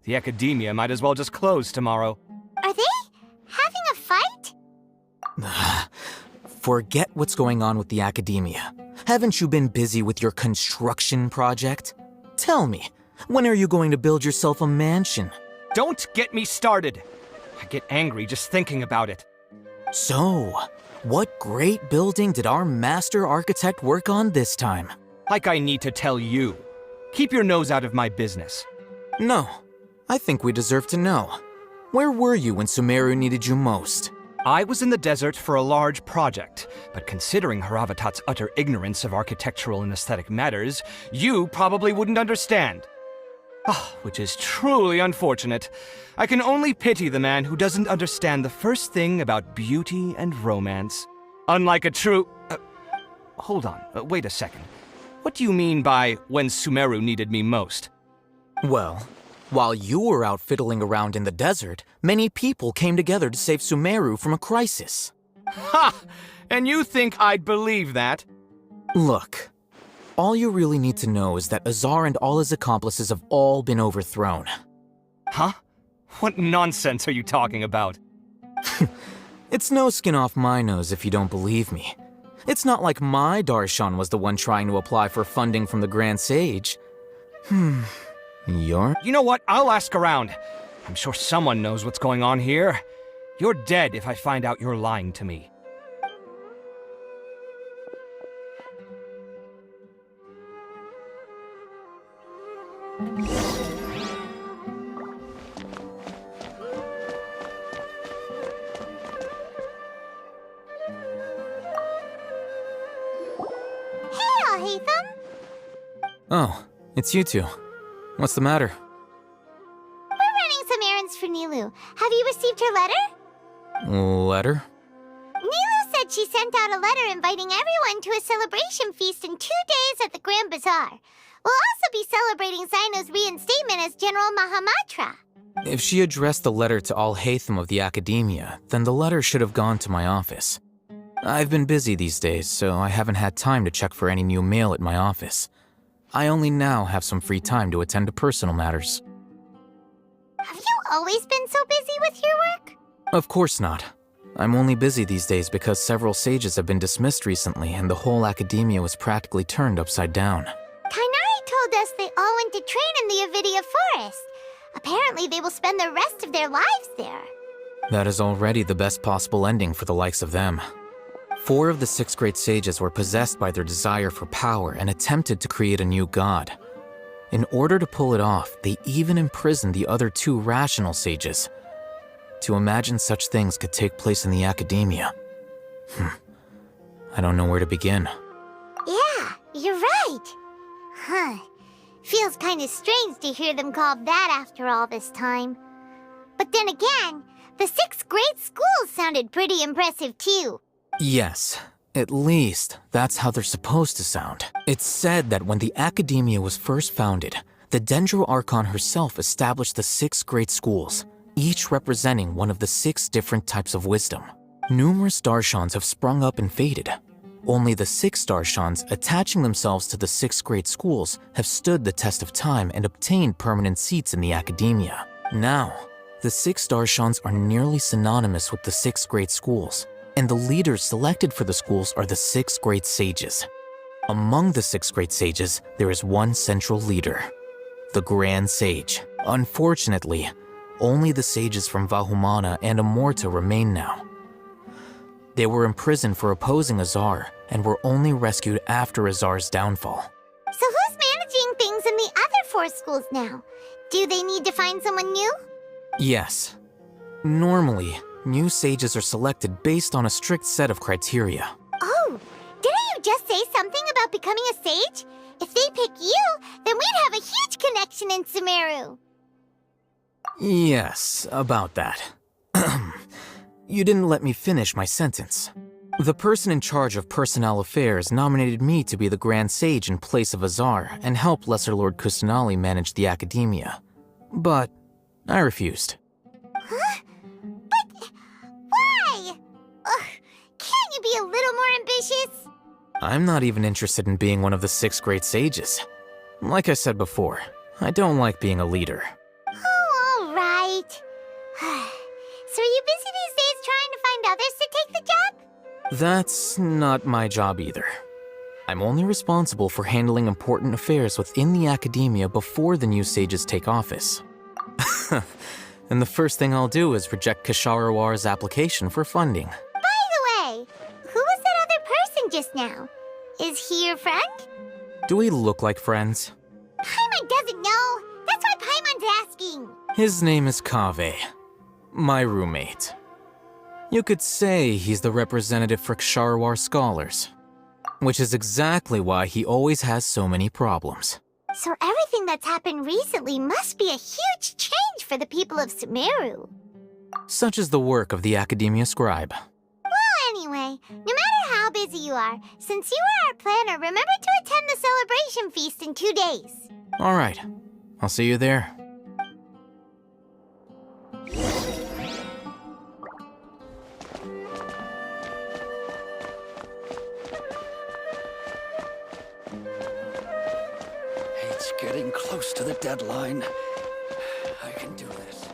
The academia might as well just close tomorrow. Are they having a fight? Forget what's going on with the academia. Haven't you been busy with your construction project? Tell me, when are you going to build yourself a mansion? Don't get me started. I get angry just thinking about it. So, what great building did our master architect work on this time? Like I need to tell you. Keep your nose out of my business. No, I think we deserve to know. Where were you when Sumeru needed you most? I was in the desert for a large project, but considering Haravatat's utter ignorance of architectural and aesthetic matters, you probably wouldn't understand. Which is truly unfortunate. I can only pity the man who doesn't understand the first thing about beauty and romance. Unlike a true... hold on, wait a second. What do you mean by when Sumeru needed me most? Well, while you were out fiddling around in the desert, many people came together to save Sumeru from a crisis. Ha! And you think I'd believe that? Look, all you really need to know is that Azar and all his accomplices have all been overthrown. Huh? What nonsense are you talking about? It's no skin off my nose if you don't believe me. It's not like my Darshan was the one trying to apply for funding from the Grand Sage. You're... You know what? I'll ask around. I'm sure someone knows what's going on here. You're dead if I find out you're lying to me. Oh, it's you two. What's the matter? We're running some errands for Nilou. Have you received her letter? Letter? Nilou said she sent out a letter inviting everyone to a celebration feast in 2 days at the Grand Bazaar. We'll also be celebrating Zaino's reinstatement as General Mahamatra. If she addressed the letter to all Hatham of the Academia, then the letter should have gone to my office. I've been busy these days, so I haven't had time to check for any new mail at my office. I only now have some free time to attend to personal matters. Have you always been so busy with your work? Of course not. I'm only busy these days because several sages have been dismissed recently and the whole academia was practically turned upside down. Kainari told us they all went to train in the Avidia Forest. Apparently they will spend the rest of their lives there. That is already the best possible ending for the likes of them. 4 of the 6 great sages were possessed by their desire for power and attempted to create a new god. In order to pull it off, they even imprisoned the other 2 rational sages. To imagine such things could take place in the academia. I don't know where to begin. Yeah, you're right. Feels kind of strange to hear them called that after all this time. But then again, the 6 great schools sounded pretty impressive too. Yes, at least that's how they're supposed to sound. It's said that when the Academia was first founded, the Dendro Archon herself established the 6 great schools, each representing one of the 6 different types of wisdom. Numerous Darshans have sprung up and faded. Only the 6 Darshans attaching themselves to the 6 great schools have stood the test of time and obtained permanent seats in the Academia. Now, the 6 Darshans are nearly synonymous with the 6 great schools, and the leaders selected for the schools are the 6 great sages. Among the 6 great sages, there is one central leader, the Grand Sage. Unfortunately, only the sages from Vahumana and Amorta remain now. They were imprisoned for opposing Azar and were only rescued after Azar's downfall. So who's managing things in the other 4 schools now? Do they need to find someone new? Yes. Normally, new sages are selected based on a strict set of criteria. just say something about becoming a sage? If they pick you, then we'd have a huge connection in Sumeru. Yes, about that. You didn't let me finish my sentence. The person in charge of personnel affairs nominated me to be the Grand Sage in place of Azar and help Lesser Lord Kusanali manage the academia. But I refused. Huh? But why? Ugh, can't you be a little more ambitious? I'm not even interested in being one of the 6 great sages. Like I said before, I don't like being a leader. Oh, all right. So are you busy these days trying to find others to take the job? That's not my job either. I'm only responsible for handling important affairs within the academia before the new sages take office. And the first thing I'll do is reject Kasharawar's application for funding. By the way, who was that other person just now? Is he your friend? Do we look like friends? Paimon doesn't know. That's why Paimon's asking. His name is Kaveh, my roommate. You could say he's the representative for Ksharawar scholars, which is exactly why he always has so many problems. So everything that's happened recently must be a huge change for the people of Sumeru. Such is the work of the Academia Scribe. Well, anyway, no matter how busy you are, since you are our planner, remember to attend the celebration feast in 2 days. All right, I'll see you there. It's getting close to the deadline. I can do this.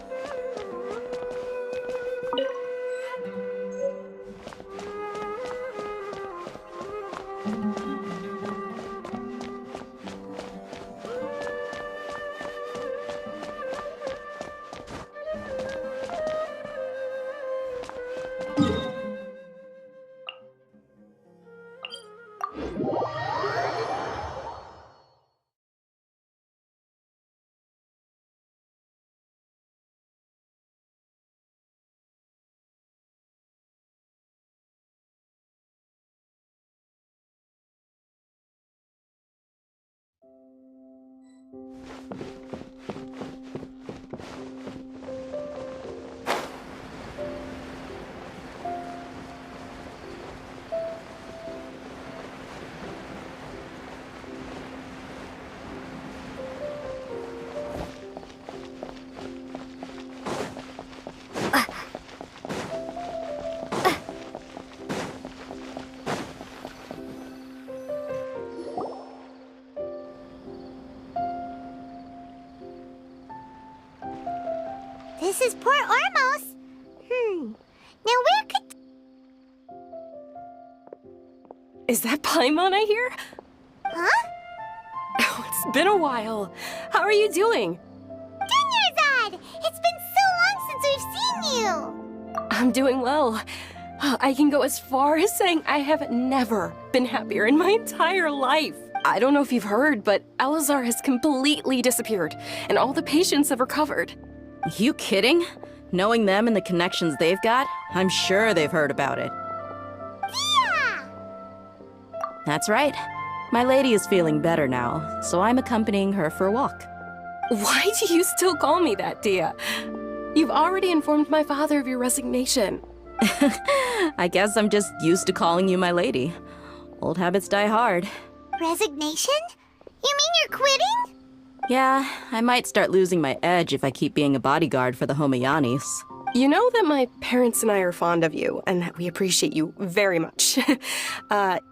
This is Port Ormos. Now where could... Is that Paimon I hear? Huh? Oh, it's been a while. How are you doing? Dunyarzad! It's been so long since we've seen you! I'm doing well. I can go as far as saying I have never been happier in my entire life. I don't know if you've heard, but Elazar has completely disappeared, and all the patients have recovered. You kidding? Knowing them and the connections they've got, I'm sure they've heard about it. Yeah! That's right. My lady is feeling better now, so I'm accompanying her for a walk. Why do you still call me that, Dia? You've already informed my father of your resignation. I guess I'm just used to calling you my lady. Old habits die hard. Resignation? You mean you're quitting? Yeah, I might start losing my edge if I keep being a bodyguard for the Homayanis. You know that my parents and I are fond of you, and that we appreciate you very much.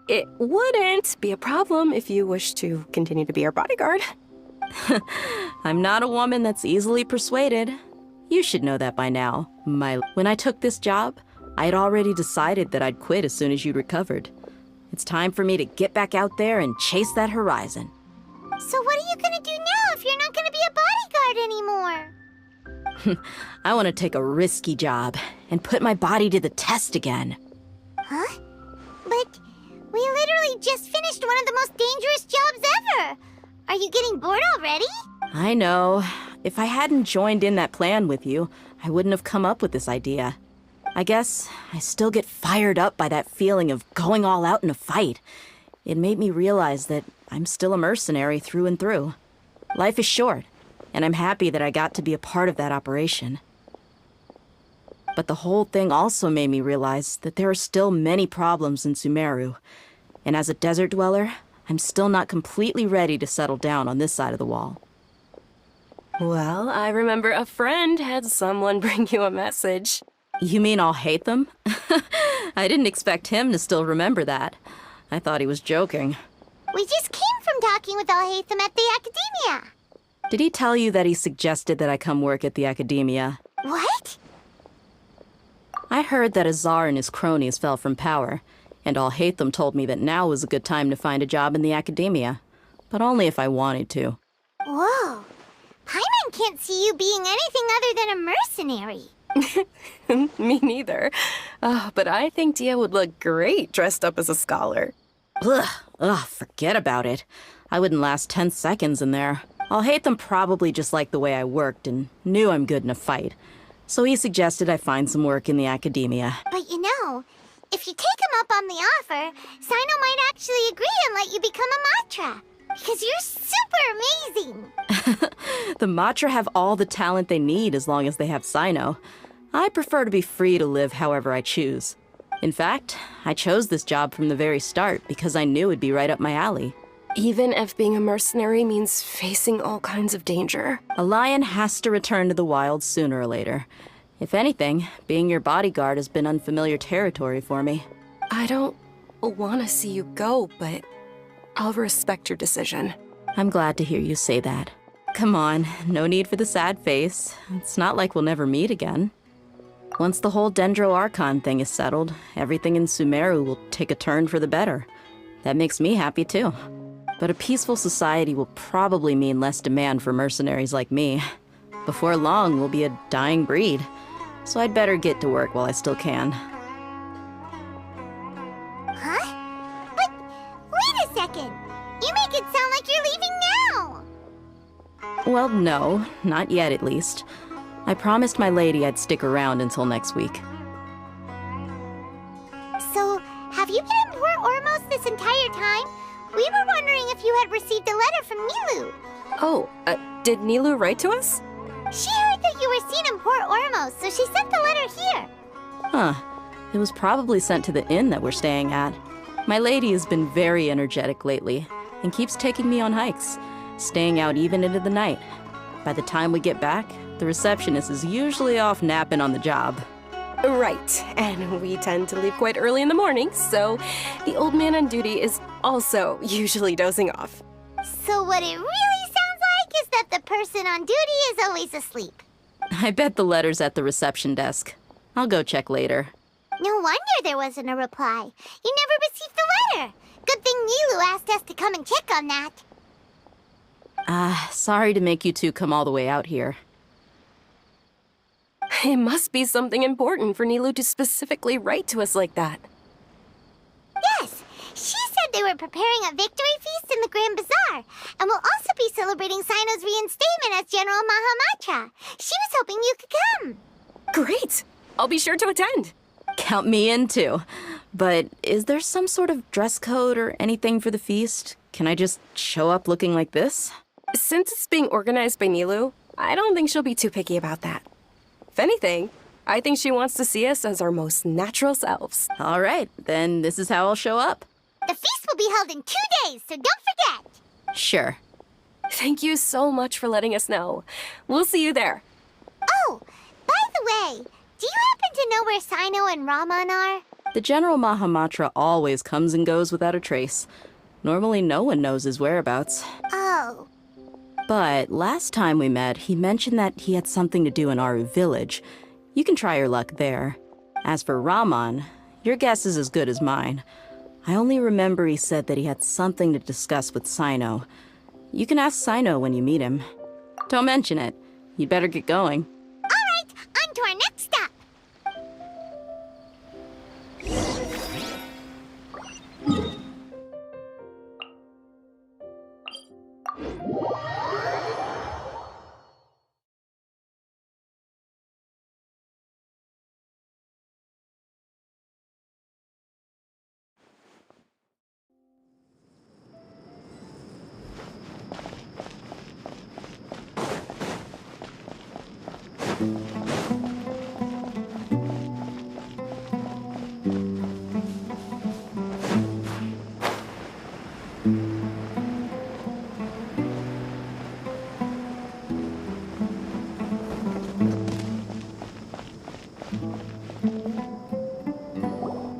It wouldn't be a problem if you wish to continue to be our bodyguard. I'm not a woman that's easily persuaded. You should know that by now. When I took this job, I had already decided that I'd quit as soon as you'd recovered. It's time for me to get back out there and chase that horizon. So what are you gonna do now if you're not gonna be a bodyguard anymore? I want to take a risky job and put my body to the test again. Huh? But we literally just finished one of the most dangerous jobs ever! Are you getting bored already? I know. If I hadn't joined in that plan with you, I wouldn't have come up with this idea. I guess I still get fired up by that feeling of going all out in a fight. It made me realize that I'm still a mercenary through and through. Life is short, and I'm happy that I got to be a part of that operation. But the whole thing also made me realize that there are still many problems in Sumeru. And as a desert dweller, I'm still not completely ready to settle down on this side of the wall. Well, I remember a friend had someone bring you a message. You mean I'll hate them? I didn't expect him to still remember that. I thought he was joking. We just came from talking with Alhaitham at the Academia. Did he tell you that he suggested that I come work at the Academia? What? I heard that Azar and his cronies fell from power, and Alhaitham told me that now was a good time to find a job in the Academia, but only if I wanted to. Whoa. Paimon can't see you being anything other than a mercenary. Me neither. But I think Dia would look great dressed up as a scholar. Ugh, forget about it. I wouldn't last 10 seconds in there. Alhaitham probably just liked the way I worked and knew I'm good in a fight. So he suggested I find some work in the Academia. But you know, if you take him up on the offer, Sino might actually agree and let you become a Matra. Because you're super amazing! The Matra have all the talent they need as long as they have Sino. I prefer to be free to live however I choose. In fact, I chose this job from the very start because I knew it'd be right up my alley. Even if being a mercenary means facing all kinds of danger. A lion has to return to the wild sooner or later. If anything, being your bodyguard has been unfamiliar territory for me. I don't want to see you go, but I'll respect your decision. I'm glad to hear you say that. Come on, no need for the sad face. It's not like we'll never meet again. Once the whole Dendro Archon thing is settled, everything in Sumeru will take a turn for the better. That makes me happy too. But a peaceful society will probably mean less demand for mercenaries like me. Before long, we'll be a dying breed. So I'd better get to work while I still can. Huh? But wait a second! You make it sound like you're leaving now! Well, no, not yet at least. I promised my lady I'd stick around until next week. So, have you been in Port Ormos this entire time? We were wondering if you had received a letter from Nilu. Oh, did Nilu write to us? She heard that you were seen in Port Ormos, so she sent the letter here. Huh. It was probably sent to the inn that we're staying at. My lady has been very energetic lately, and keeps taking me on hikes, staying out even into the night. By the time we get back, the receptionist is usually off napping on the job. Right, and we tend to leave quite early in the morning, so the old man on duty is also usually dozing off. So what it really sounds like is that the person on duty is always asleep. I bet the letter's at the reception desk. I'll go check later. No wonder there wasn't a reply. You never received the letter. Good thing Nilu asked us to come and check on that. Sorry to make you two come all the way out here. It must be something important for Nilu to specifically write to us like that. Yes, she said they were preparing a victory feast in the Grand Bazaar, and will also be celebrating Sino's reinstatement as General Mahamatra. She was hoping you could come. Great! I'll be sure to attend. Count me in too. But is there some sort of dress code or anything for the feast? Can I just show up looking like this? Since it's being organized by Nilu, I don't think she'll be too picky about that. If anything, I think she wants to see us as our most natural selves. All right, then this is how I'll show up. The feast will be held in 2 days, so don't forget. Sure. Thank you so much for letting us know. We'll see you there. Oh, by the way, do you happen to know where Sino and Raman are? The General Mahamatra always comes and goes without a trace. Normally no one knows his whereabouts. Oh. But last time we met, he mentioned that he had something to do in Aru village. You can try your luck there. As for Raman, your guess is as good as mine. I only remember he said that he had something to discuss with Sino. You can ask Sino when you meet him. Don't mention it. You'd better get going. All right, on to our next stop.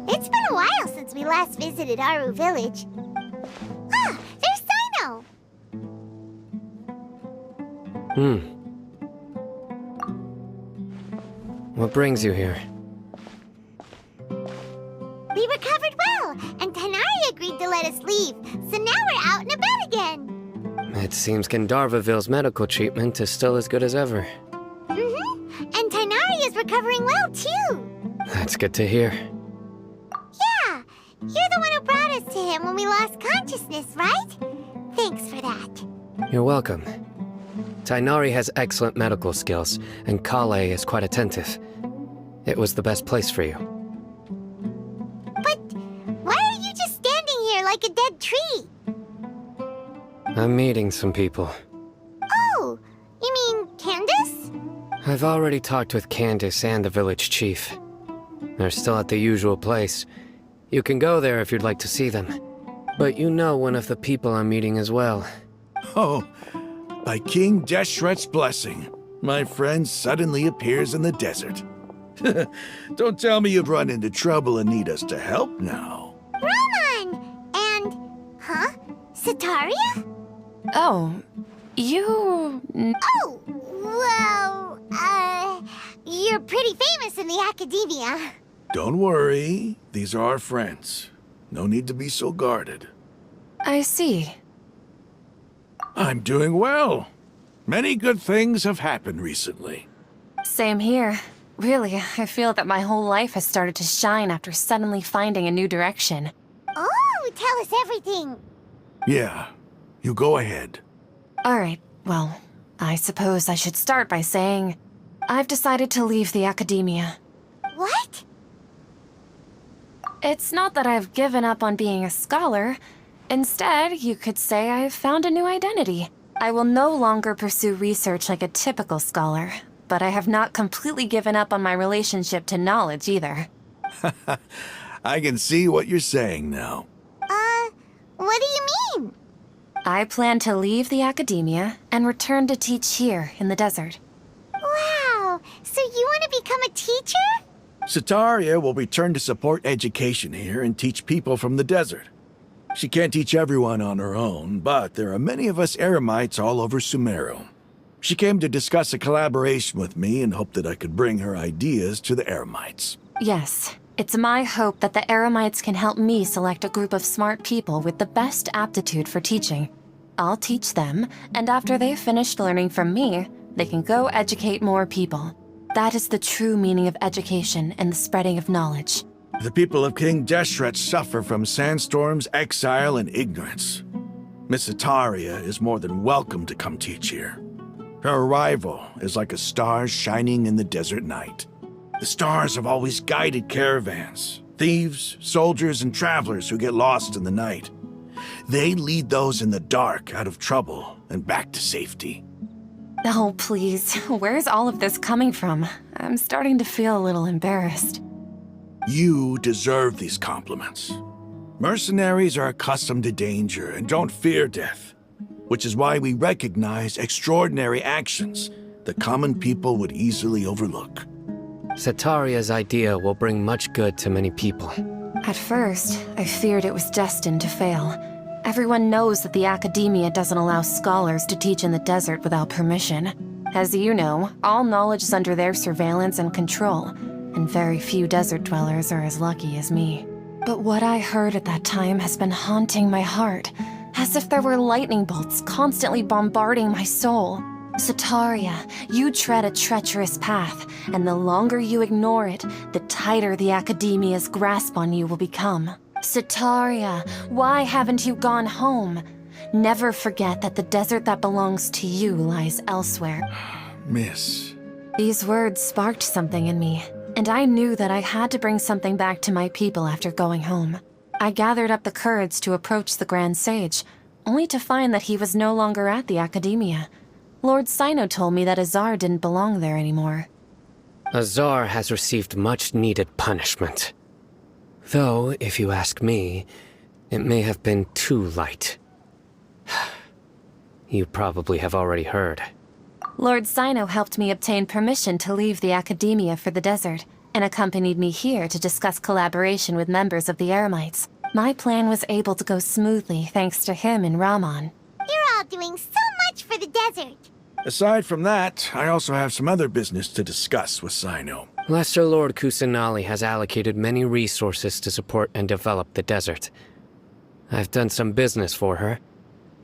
It's been a while since we last visited Aru Village. Ah, there's Sino! What brings you here? We recovered well, and Tanari agreed to let us leave, so now we're out and about again. It seems Gandharvaville's medical treatment is still as good as ever. And Tanari is recovering well, too. That's good to hear. Yeah, you're the one who brought us to him when we lost consciousness, right? Thanks for that. You're welcome. Tainari has excellent medical skills, and Kale is quite attentive. It was the best place for you. But why are you just standing here like a dead tree? I'm meeting some people. Oh, you mean Candace? I've already talked with Candace and the village chief. They're still at the usual place. You can go there if you'd like to see them. But you know one of the people I'm meeting as well. Oh, by King Deshret's blessing, my friend suddenly appears in the desert. Don't tell me you've run into trouble and need us to help now. Roman! And, Sataria? Oh, you... Oh, well, you're pretty famous in the academia. Don't worry, these are our friends. No need to be so guarded. I see. I'm doing well. Many good things have happened recently. Same here. Really, I feel that my whole life has started to shine after suddenly finding a new direction. Oh, tell us everything. Yeah, you go ahead. Alright, well, I suppose I should start by saying I've decided to leave the academia. What? It's not that I've given up on being a scholar. Instead, you could say I've found a new identity. I will no longer pursue research like a typical scholar, but I have not completely given up on my relationship to knowledge either. I can see what you're saying now. What do you mean? I plan to leave the academia and return to teach here in the desert. Wow, so you want to become a teacher? Sataria will return to support education here and teach people from the desert. She can't teach everyone on her own, but there are many of us Eremites all over Sumeru. She came to discuss a collaboration with me and hoped that I could bring her ideas to the Eremites. Yes, it's my hope that the Eremites can help me select a group of smart people with the best aptitude for teaching. I'll teach them, and after they've finished learning from me, they can go educate more people. That is the true meaning of education and the spreading of knowledge. The people of King Deshret suffer from sandstorms, exile, and ignorance. Miss Ataria is more than welcome to come teach here. Her arrival is like a star shining in the desert night. The stars have always guided caravans, thieves, soldiers, and travelers who get lost in the night. They lead those in the dark out of trouble and back to safety. Oh, please, where's all of this coming from? I'm starting to feel a little embarrassed. You deserve these compliments. Mercenaries are accustomed to danger and don't fear death, which is why we recognize extraordinary actions that common people would easily overlook. Sataria's idea will bring much good to many people. At first, I feared it was destined to fail. Everyone knows that the academia doesn't allow scholars to teach in the desert without permission. As you know, all knowledge is under their surveillance and control, and very few desert dwellers are as lucky as me. But what I heard at that time has been haunting my heart, as if there were lightning bolts constantly bombarding my soul. Sataria, you tread a treacherous path, and the longer you ignore it, the tighter the academia's grasp on you will become. Sataria, why haven't you gone home? Never forget that the desert that belongs to you lies elsewhere. Miss. These words sparked something in me, and I knew that I had to bring something back to my people after going home. I gathered up the courage to approach the Grand Sage, only to find that he was no longer at the academia. Lord Sino told me that Azar didn't belong there anymore. Azar has received much-needed punishment. Though, if you ask me, it may have been too light. You probably have already heard. Lord Sino helped me obtain permission to leave the academia for the desert. and accompanied me here to discuss collaboration with members of the Eremites. My plan was able to go smoothly thanks to him and Rahman. You're all doing so much for the desert. Aside from that, I also have some other business to discuss with Sino. Lesser Lord Kusanali has allocated many resources to support and develop the desert. I've done some business for her,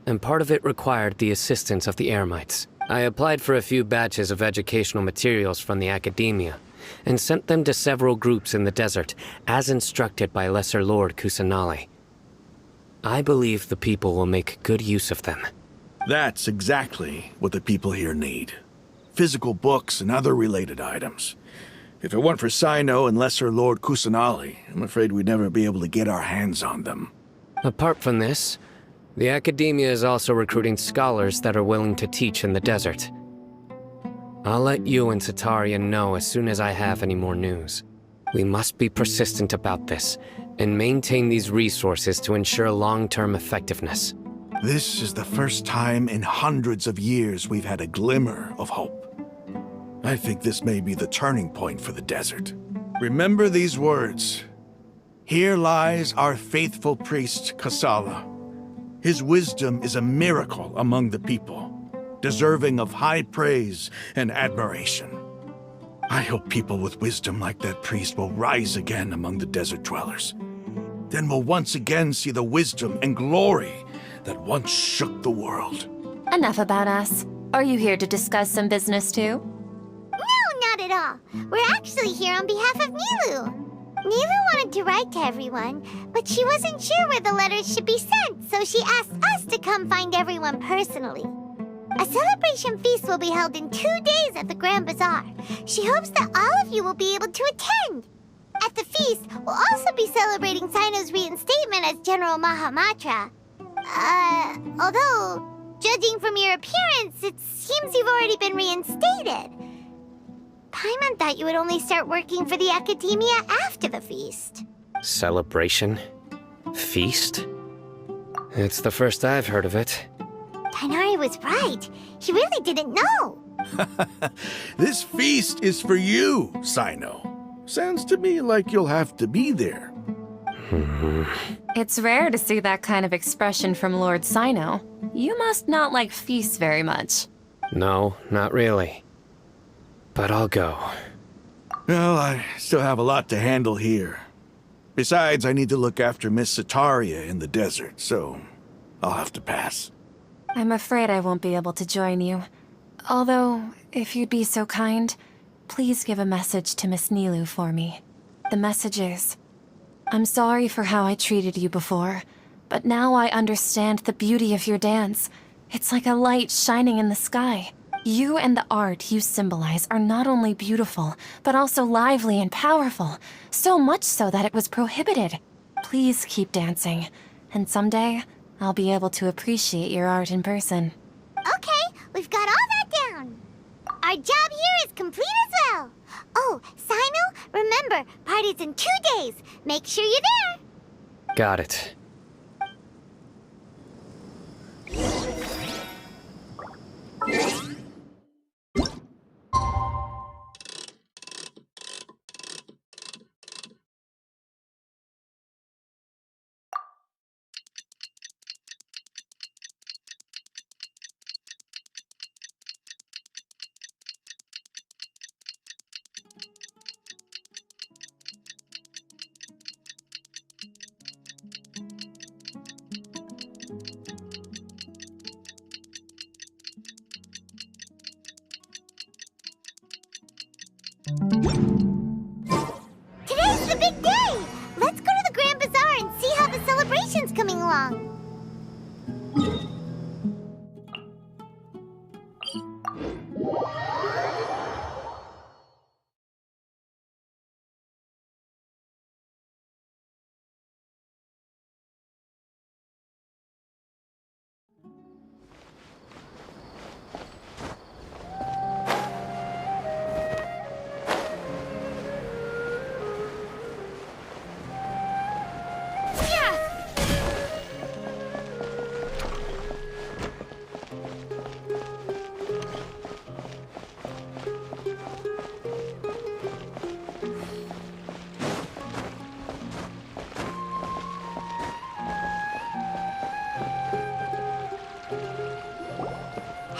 and part of it required the assistance of the Eremites. I applied for a few batches of educational materials from the academia, and sent them to several groups in the desert, as instructed by Lesser Lord Kusanali. I believe the people will make good use of them. That's exactly what the people here need. Physical books and other related items. If it weren't for Sino and Lesser Lord Kusanali, I'm afraid we'd never be able to get our hands on them. Apart from this, the academia is also recruiting scholars that are willing to teach in the desert. I'll let you and Sataria know as soon as I have any more news. We must be persistent about this, and maintain these resources to ensure long-term effectiveness. This is the first time in hundreds of years we've had a glimmer of hope. I think this may be the turning point for the desert. Remember these words. Here lies our faithful priest, Kasala. His wisdom is a miracle among the people, deserving of high praise and admiration. I hope people with wisdom like that priest will rise again among the desert dwellers. Then we'll once again see the wisdom and glory that once shook the world. Enough about us. Are you here to discuss some business too? No, not at all. We're actually here on behalf of Nilu. Nilu wanted to write to everyone, but she wasn't sure where the letters should be sent, so she asked us to come find everyone personally. A celebration feast will be held in 2 days at the Grand Bazaar. She hopes that all of you will be able to attend. At the feast, we'll also be celebrating Sino's reinstatement as General Mahamatra. Although, judging from your appearance, it seems you've already been reinstated. Paimon thought you would only start working for the Academia after the feast. Celebration? Feast? It's the first I've heard of it. Tainari was right. He really didn't know. This feast is for you, Sino. Sounds to me like you'll have to be there. It's rare to see that kind of expression from Lord Sino. You must not like feasts very much. No, not really. But I'll go. Well, I still have a lot to handle here. Besides, I need to look after Miss Sataria in the desert, so I'll have to pass. I'm afraid I won't be able to join you. Although, if you'd be so kind, please give a message to Miss Nilu for me. The message is, I'm sorry for how I treated you before, but now I understand the beauty of your dance. It's like a light shining in the sky. You and the art you symbolize are not only beautiful, but also lively and powerful, so much so that it was prohibited. Please keep dancing, and someday, I'll be able to appreciate your art in person. Okay, we've got all that down. Our job here is complete as well. Oh, Sino, remember, party's in 2 days. Make sure you're there. Got it. Today's the big day. Let's go to the Grand Bazaar and see how the celebration's coming along.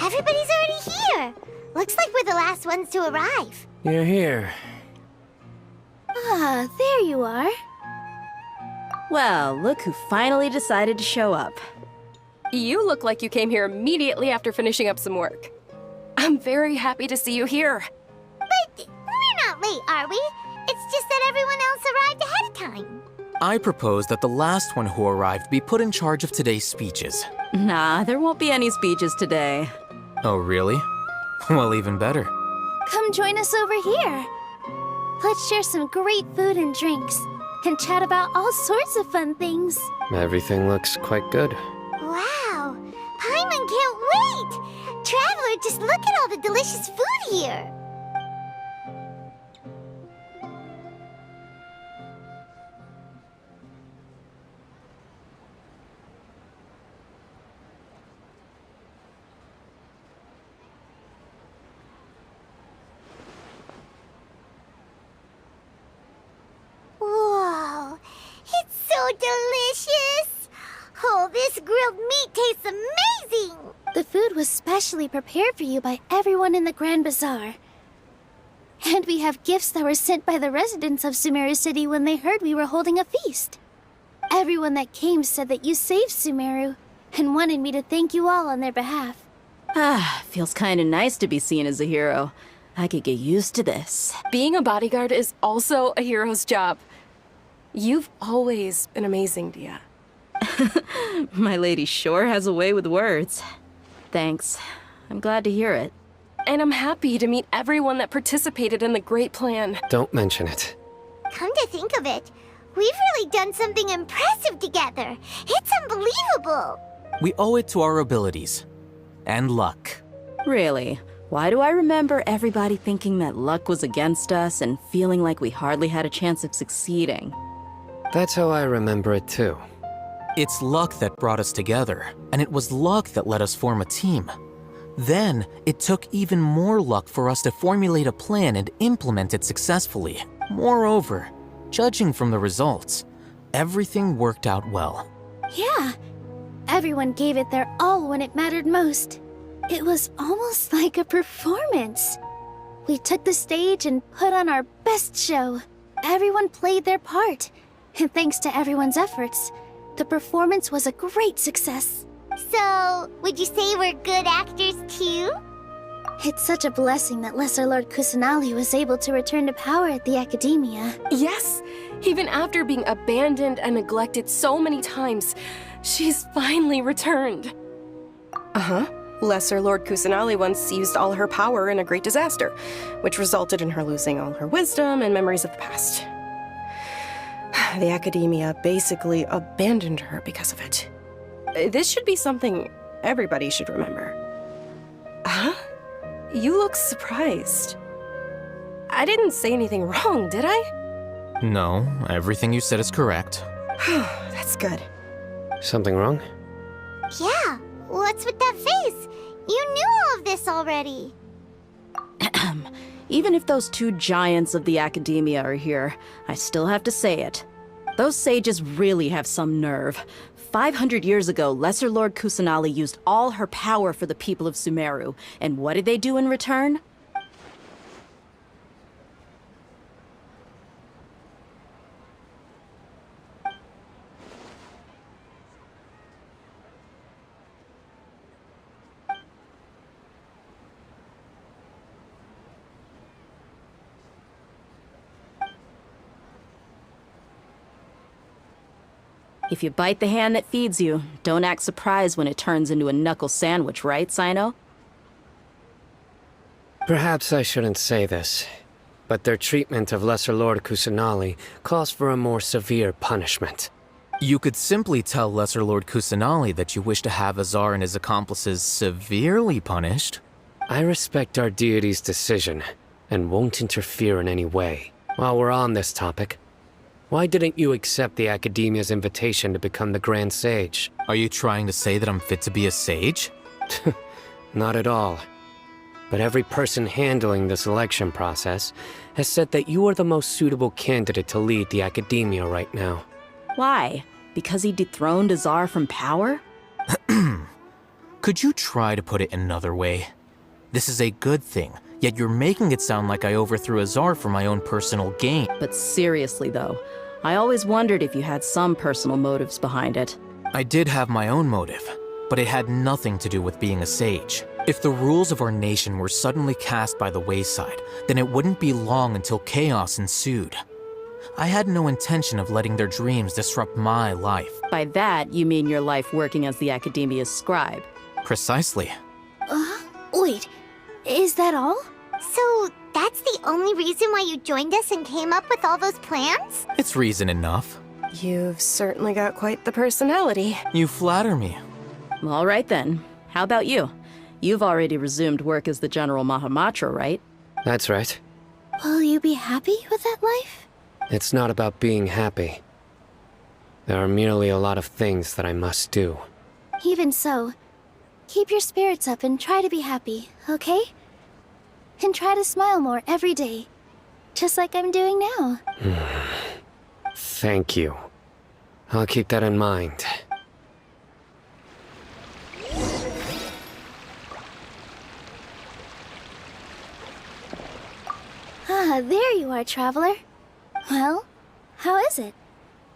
Everybody's already here. Looks like we're the last ones to arrive. You're here. Ah, there you are. Well, look who finally decided to show up. You look like you came here immediately after finishing up some work. I'm very happy to see you here. But we're not late, are we? It's just that everyone else arrived ahead of time. I propose that the last one who arrived be put in charge of today's speeches. Nah, there won't be any speeches today. Oh, really? Well, even better. Come join us over here. Let's share some great food and drinks, and chat about all sorts of fun things. Everything looks quite good. Wow! Paimon can't wait! Traveler, just look at all the delicious food here! Whoa! It's so delicious! Oh, this grilled meat tastes amazing! The food was specially prepared for you by everyone in the Grand Bazaar. And we have gifts that were sent by the residents of Sumeru City when they heard we were holding a feast. Everyone that came said that you saved Sumeru, and wanted me to thank you all on their behalf. Ah, feels kinda nice to be seen as a hero. I could get used to this. Being a bodyguard is also a hero's job. You've always been amazing, Dia. My lady sure has a way with words. Thanks. I'm glad to hear it. And I'm happy to meet everyone that participated in the great plan. Don't mention it. Come to think of it, we've really done something impressive together. It's unbelievable! We owe it to our abilities. And luck. Really? Why do I remember everybody thinking that luck was against us and feeling like we hardly had a chance of succeeding? That's how I remember it too. It's luck that brought us together, and it was luck that let us form a team. Then, it took even more luck for us to formulate a plan and implement it successfully. Moreover, judging from the results, everything worked out well. Yeah, everyone gave it their all when it mattered most. It was almost like a performance. We took the stage and put on our best show. Everyone played their part, and thanks to everyone's efforts, the performance was a great success. So, would you say we're good actors too? It's such a blessing that Lesser Lord Kusanali was able to return to power at the Academia. Yes, even after being abandoned and neglected so many times, she's finally returned. Uh-huh. Lesser Lord Kusanali once used all her power in a great disaster, which resulted in her losing all her wisdom and memories of the past. The Academia basically abandoned her because of it. This should be something everybody should remember. Huh? You look surprised. I didn't say anything wrong, did I? No, everything you said is correct. That's good. Something wrong? Yeah, what's with that face? You knew all of this already. Even if those two giants of the Academia are here, I still have to say it. Those sages really have some nerve. 500 years ago, Lesser Lord Kusanali used all her power for the people of Sumeru. And what did they do in return? If you bite the hand that feeds you, don't act surprised when it turns into a knuckle sandwich, right, Sino? Perhaps I shouldn't say this, but their treatment of Lesser Lord Kusanali calls for a more severe punishment. You could simply tell Lesser Lord Kusanali that you wish to have Azar and his accomplices severely punished. I respect our deity's decision, and won't interfere in any way. While we're on this topic, why didn't you accept the Academia's invitation to become the Grand Sage? Are you trying to say that I'm fit to be a sage? Not at all. But every person handling the selection process has said that you are the most suitable candidate to lead the Academia right now. Why? Because he dethroned Azar from power? Could you try to put it another way? This is a good thing, yet you're making it sound like I overthrew Azar for my own personal gain. But seriously though, I always wondered if you had some personal motives behind it. I did have my own motive, but it had nothing to do with being a sage. If the rules of our nation were suddenly cast by the wayside, then it wouldn't be long until chaos ensued. I had no intention of letting their dreams disrupt my life. By that, you mean your life working as the Academia's scribe. Precisely. Wait, is that all? So, that's the only reason why you joined us and came up with all those plans? It's reason enough. You've certainly got quite the personality. You flatter me. All right then. How about you? You've already resumed work as the General Mahamatra, right? That's right. Will you be happy with that life? It's not about being happy. There are merely a lot of things that I must do. Even so, keep your spirits up and try to be happy, okay? And try to smile more every day, just like I'm doing now. Thank you. I'll keep that in mind. Ah, there you are, traveler. Well, how is it?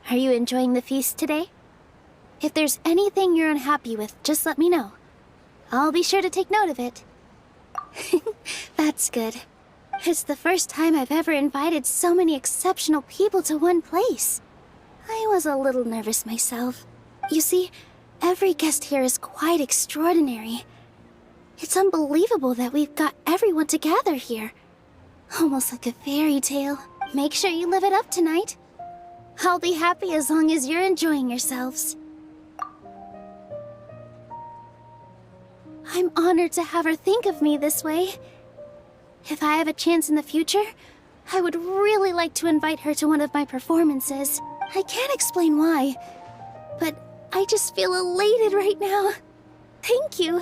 Are you enjoying the feast today? If there's anything you're unhappy with, just let me know. I'll be sure to take note of it. That's good. It's the first time I've ever invited so many exceptional people to one place. I was a little nervous myself. You see, every guest here is quite extraordinary. It's unbelievable that we've got everyone together here. Almost like a fairy tale. Make sure you live it up tonight. I'll be happy as long as you're enjoying yourselves. I'm honored to have her think of me this way. If I have a chance in the future, I would really like to invite her to one of my performances. I can't explain why, but I just feel elated right now. Thank you.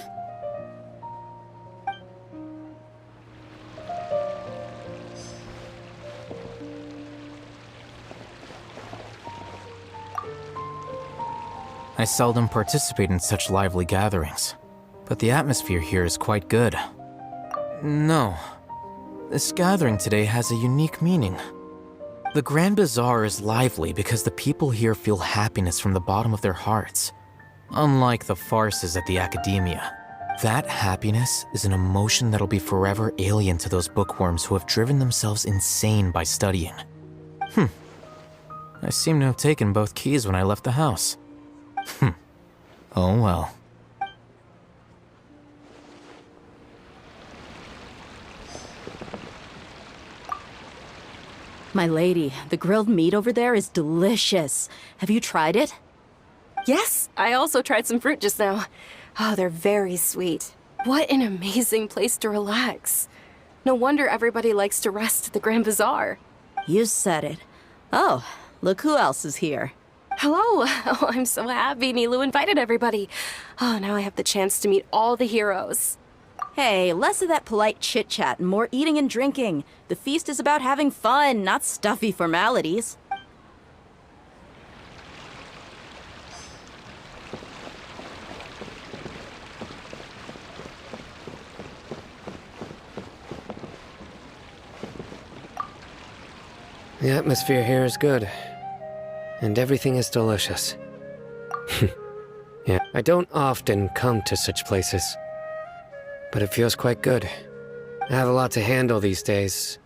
I seldom participate in such lively gatherings, but the atmosphere here is quite good. No, this gathering today has a unique meaning. The Grand Bazaar is lively because the people here feel happiness from the bottom of their hearts, unlike the farces at the Academia. That happiness is an emotion that'll be forever alien to those bookworms who have driven themselves insane by studying. I seem to have taken both keys when I left the house. Oh well. My lady, the grilled meat over there is delicious. Have you tried it? Yes, I also tried some fruit just now. Oh, they're very sweet. What an amazing place to relax. No wonder everybody likes to rest at the Grand Bazaar. You said it. Oh, look who else is here. Hello! Oh, I'm so happy Nilu invited everybody. Oh, now I have the chance to meet all the heroes. Hey, less of that polite chit-chat and more eating and drinking. The feast is about having fun, not stuffy formalities. The atmosphere here is good. And everything is delicious. Yeah, I don't often come to such places. But it feels quite good. I have a lot to handle these days.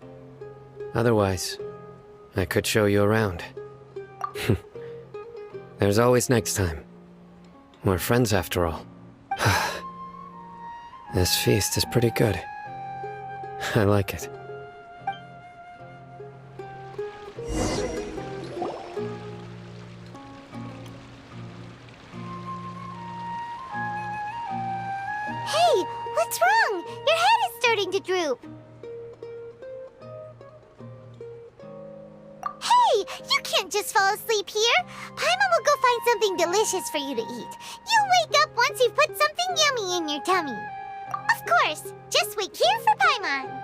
Otherwise, I could show you around. There's always next time. We're friends after all. This feast is pretty good. I like it. Hey, what's wrong? Your head is starting to droop. Hey, you can't just fall asleep here. Paimon will go find something delicious for you to eat. You'll wake up once you've put something yummy in your tummy. Of course, just wait here for Paimon.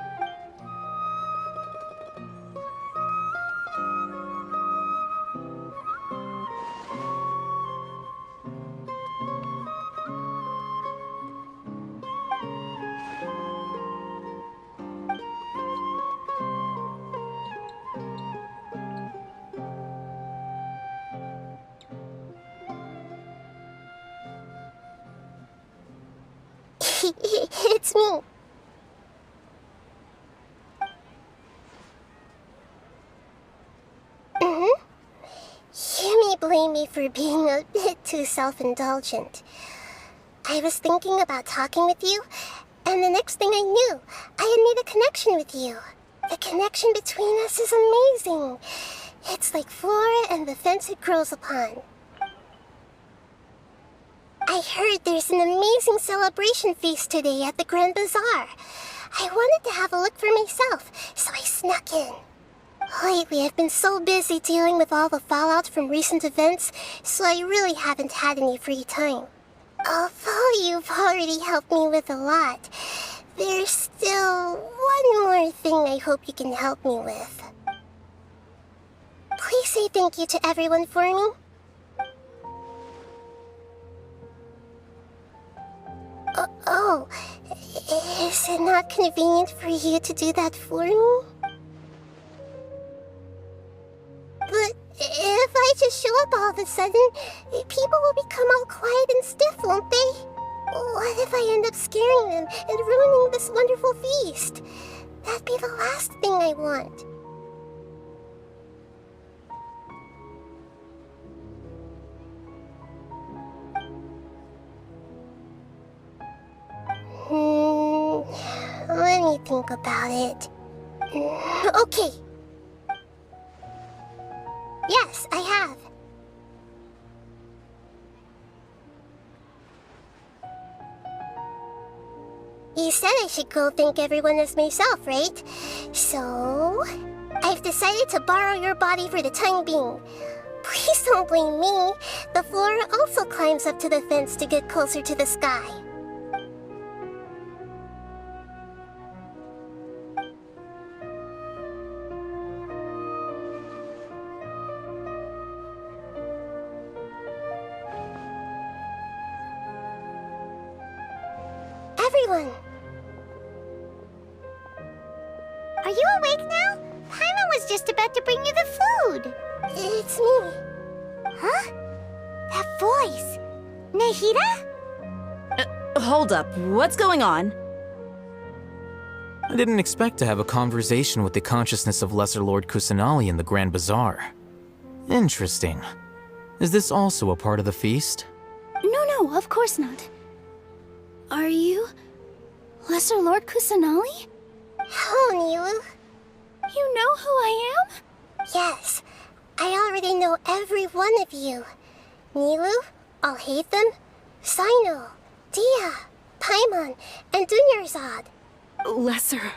It's me. You may blame me for being a bit too self-indulgent. I was thinking about talking with you, and the next thing I knew, I had made a connection with you. The connection between us is amazing. It's like flora and the fence it grows upon. I heard there's an amazing celebration feast today at the Grand Bazaar. I wanted to have a look for myself, so I snuck in. Lately, I've been so busy dealing with all the fallout from recent events, so I really haven't had any free time. Although you've already helped me with a lot, there's still one more thing I hope you can help me with. Please say thank you to everyone for me. Oh, is it not convenient for you to do that for me? But if I just show up all of a sudden, people will become all quiet and stiff, won't they? What if I end up scaring them and ruining this wonderful feast? That'd be the last thing I want. Let me think about it. Okay. Yes, I have. You said I should go thank everyone as myself, right? So, I've decided to borrow your body for the time being. Please don't blame me. The flora also climbs up to the fence to get closer to the sky. Everyone! Are you awake now? Paimon was just about to bring you the food. It's me. Huh? That voice. Nahida? Hold up. What's going on? I didn't expect to have a conversation with the consciousness of Lesser Lord Kusanali in the Grand Bazaar. Interesting. Is this also a part of the feast? No, of course not. Are you Lesser Lord Kusanali? Hello, Nilu. You know who I am? Yes, I already know every one of you. Nilu, Alhaitham, Sino, Dia, Paimon, and Dunyarzad. Lesser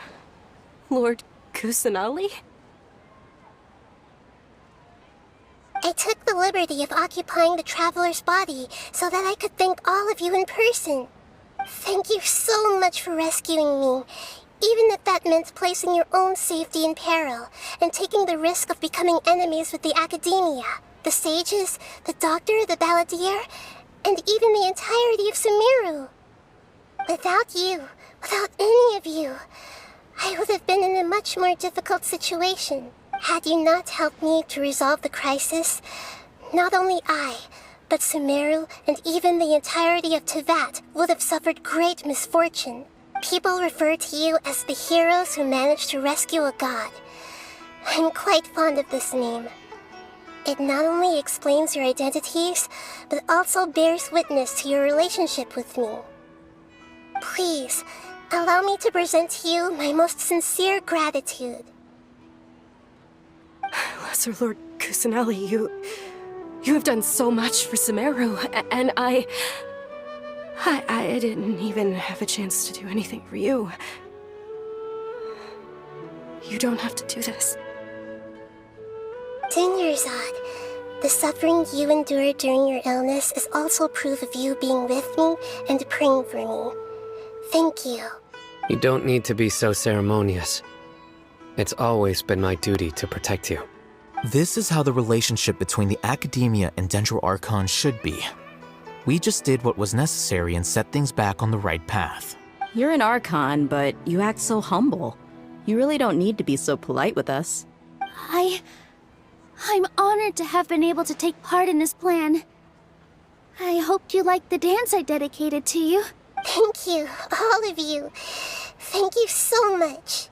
Lord Kusanali? I took the liberty of occupying the traveler's body so that I could thank all of you in person. Thank you so much for rescuing me, even if that meant placing your own safety in peril and taking the risk of becoming enemies with the academia, the sages, the doctor, the balladeer, and even the entirety of Sumeru. Without you, without any of you, I would have been in a much more difficult situation. Had you not helped me to resolve the crisis, not only I, but Sumeru and even the entirety of Tevat would have suffered great misfortune. People refer to you as the heroes who managed to rescue a god. I'm quite fond of this name. It not only explains your identities, but also bears witness to your relationship with me. Please, allow me to present to you my most sincere gratitude. Lesser Lord Kusanali, you have done so much for Sumeru, and I didn't even have a chance to do anything for you. You don't have to do this. Dunyarzad, the suffering you endured during your illness is also proof of you being with me and praying for me. Thank you. You don't need to be so ceremonious. It's always been my duty to protect you. This is how the relationship between the Academia and Dendro Archon should be. We just did what was necessary and set things back on the right path. You're an Archon, but you act so humble. You really don't need to be so polite with us. I'm honored to have been able to take part in this plan. I hoped you liked the dance I dedicated to you. Thank you, all of you. Thank you so much.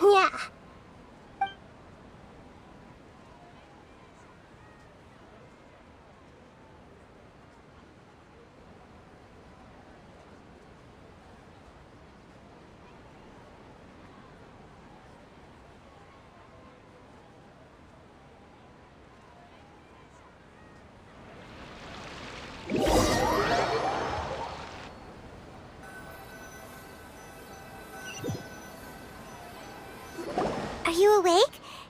Yeah. Are you awake?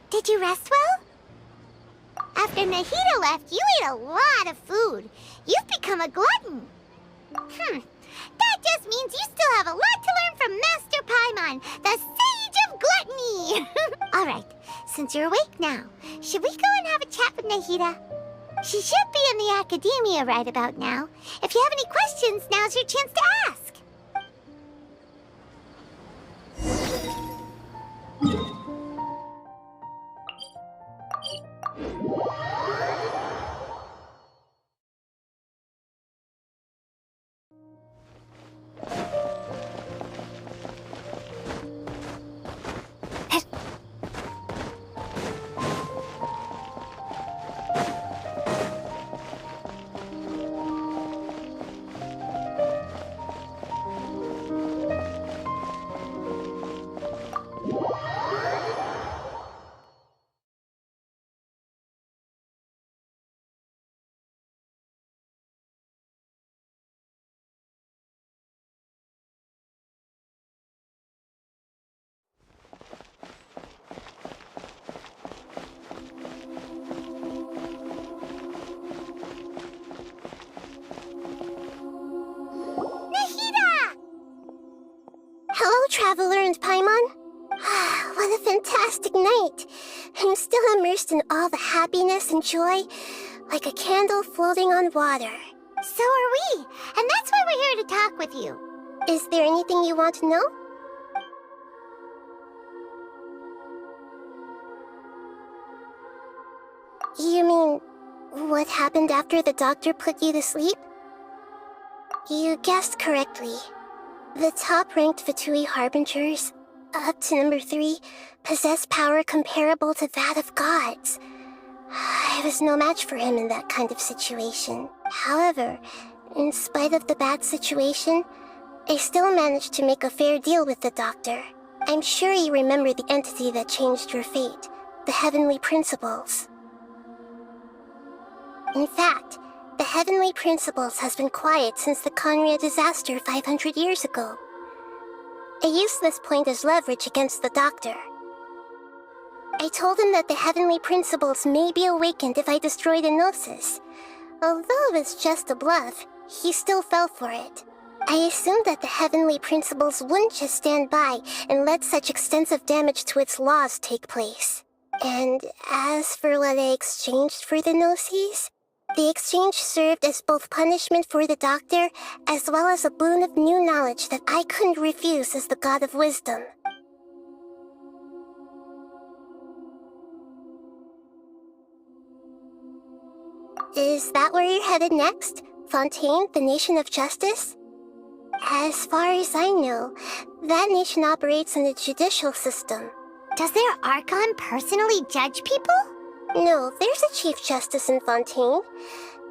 Did you rest well? After Nahida left, you ate a lot of food. You've become a glutton. That just means you still have a lot to learn from Master Paimon, the Sage of Gluttony. All right, since you're awake now, should we go and have a chat with Nahida? She should be in the academia right about now. If you have any questions, now's your chance to ask. Hello, Traveler and Paimon. What a fantastic night. I'm still immersed in all the happiness and joy, like a candle floating on water. So are we, and that's why we're here to talk with you. Is there anything you want to know? You mean, what happened after the doctor put you to sleep? You guessed correctly. The top-ranked Fatui Harbingers, up to number 3, possess power comparable to that of gods. I was no match for him in that kind of situation. However, in spite of the bad situation, I still managed to make a fair deal with the doctor. I'm sure you remember the entity that changed your fate, the Heavenly Principles. In fact, the Heavenly Principles has been quiet since the Conria disaster 500 years ago. I used this point as leverage against the doctor. I told him that the Heavenly Principles may be awakened if I destroy the Gnosis. Although it's just a bluff, he still fell for it. I assumed that the Heavenly Principles wouldn't just stand by and let such extensive damage to its laws take place. And as for what I exchanged for the Gnosis, the exchange served as both punishment for the doctor, as well as a boon of new knowledge that I couldn't refuse as the God of Wisdom. Is that where you're headed next? Fontaine, the Nation of Justice? As far as I know, that nation operates in a judicial system. Does their Archon personally judge people? No, there's a Chief Justice in Fontaine.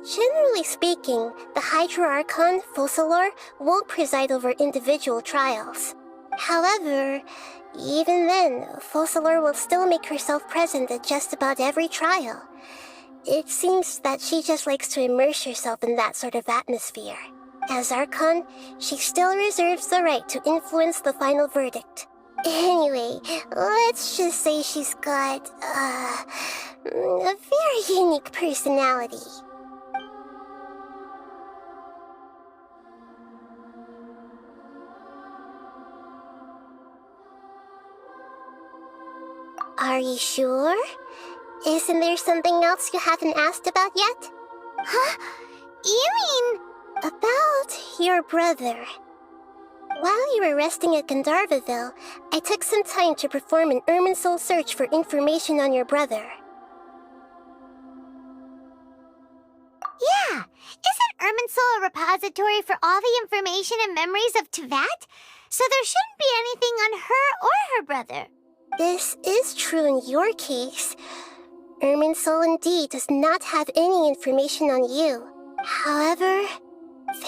Generally speaking, the Hydra Archon, Focalor, won't preside over individual trials. However, even then, Focalor will still make herself present at just about every trial. It seems that she just likes to immerse herself in that sort of atmosphere. As Archon, she still reserves the right to influence the final verdict. Anyway, let's just say she's got, a very unique personality. Are you sure? Isn't there something else you haven't asked about yet? Huh? You mean... About your brother. While you were resting at Gandharvaville, I took some time to perform an Irminsul search for information on your brother. Yeah! Isn't Irminsul a repository for all the information and memories of Teyvat? So there shouldn't be anything on her or her brother. This is true in your case. Irminsul indeed does not have any information on you. However,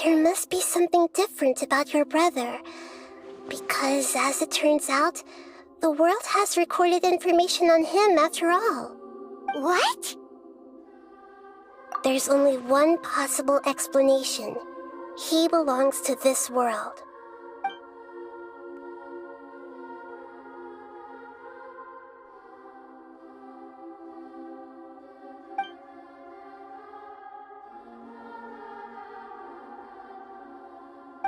there must be something different about your brother. Because, as it turns out, the world has recorded information on him after all. What? There's only one possible explanation. He belongs to this world.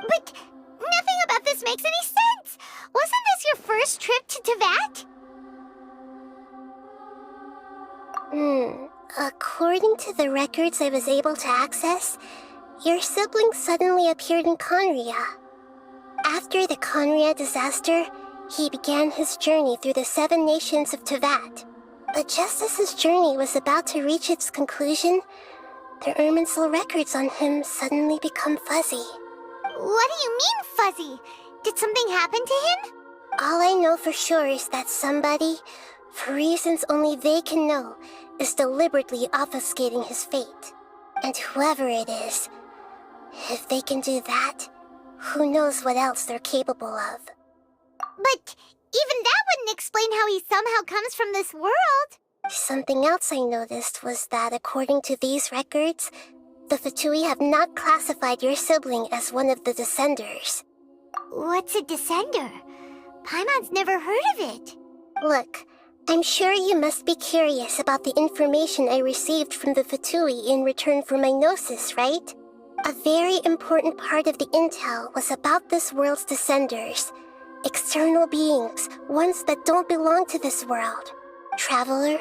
But nothing about this makes any sense! Wasn't this your first trip to Teyvat? According to the records I was able to access, your sibling suddenly appeared in Conria. After the Conria disaster, he began his journey through the 7 nations of Teyvat. But just as his journey was about to reach its conclusion, the Irminsul records on him suddenly become fuzzy. What do you mean, fuzzy? Did something happen to him? All I know for sure is that somebody, for reasons only they can know, is deliberately obfuscating his fate. And whoever it is, if they can do that, who knows what else they're capable of. But even that wouldn't explain how he somehow comes from this world. Something else I noticed was that according to these records, the Fatui have not classified your sibling as one of the Descenders. What's a Descender? Paimon's never heard of it. Look, I'm sure you must be curious about the information I received from the Fatui in return for my gnosis, right? A very important part of the intel was about this world's Descenders. External beings, ones that don't belong to this world. Traveler,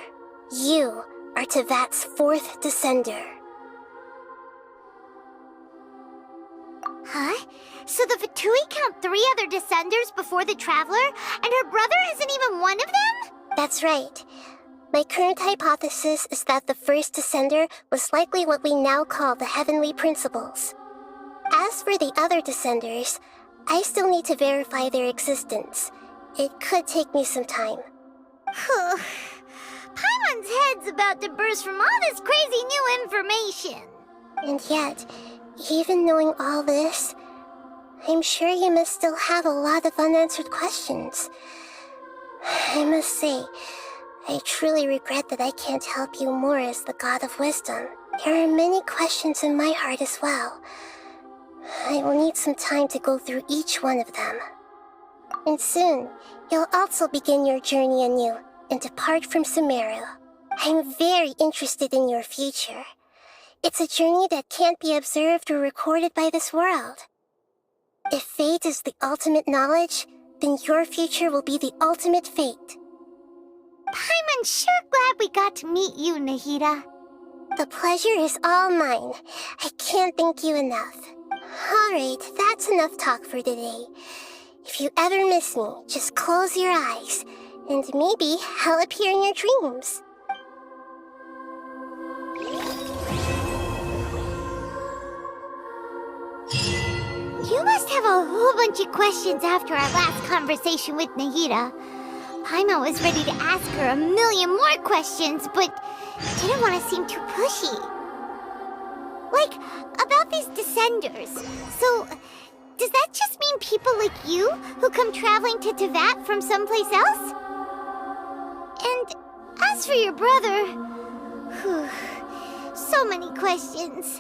you are Teyvat's 4th Descender. Huh? So the Fatui count 3 other Descenders before the Traveler, and her brother isn't even one of them? That's right. My current hypothesis is that the first Descender was likely what we now call the Heavenly Principles. As for the other Descenders, I still need to verify their existence. It could take me some time. Paimon's head's about to burst from all this crazy new information. And yet, even knowing all this, I'm sure you must still have a lot of unanswered questions. I must say, I truly regret that I can't help you more as the God of Wisdom. There are many questions in my heart as well. I will need some time to go through each one of them. And soon, you'll also begin your journey anew and depart from Sumeru. I'm very interested in your future. It's a journey that can't be observed or recorded by this world. If fate is the ultimate knowledge, then your future will be the ultimate fate. Paimon's sure glad we got to meet you, Nahida. The pleasure is all mine. I can't thank you enough. Alright, that's enough talk for today. If you ever miss me, just close your eyes, and maybe I'll appear in your dreams. You must have a whole bunch of questions after our last conversation with Nahida. Paimon was ready to ask her a million more questions, but didn't want to seem too pushy. Like, about these Descenders. So, does that just mean people like you who come traveling to Teyvat from someplace else? And as for your brother... so many questions.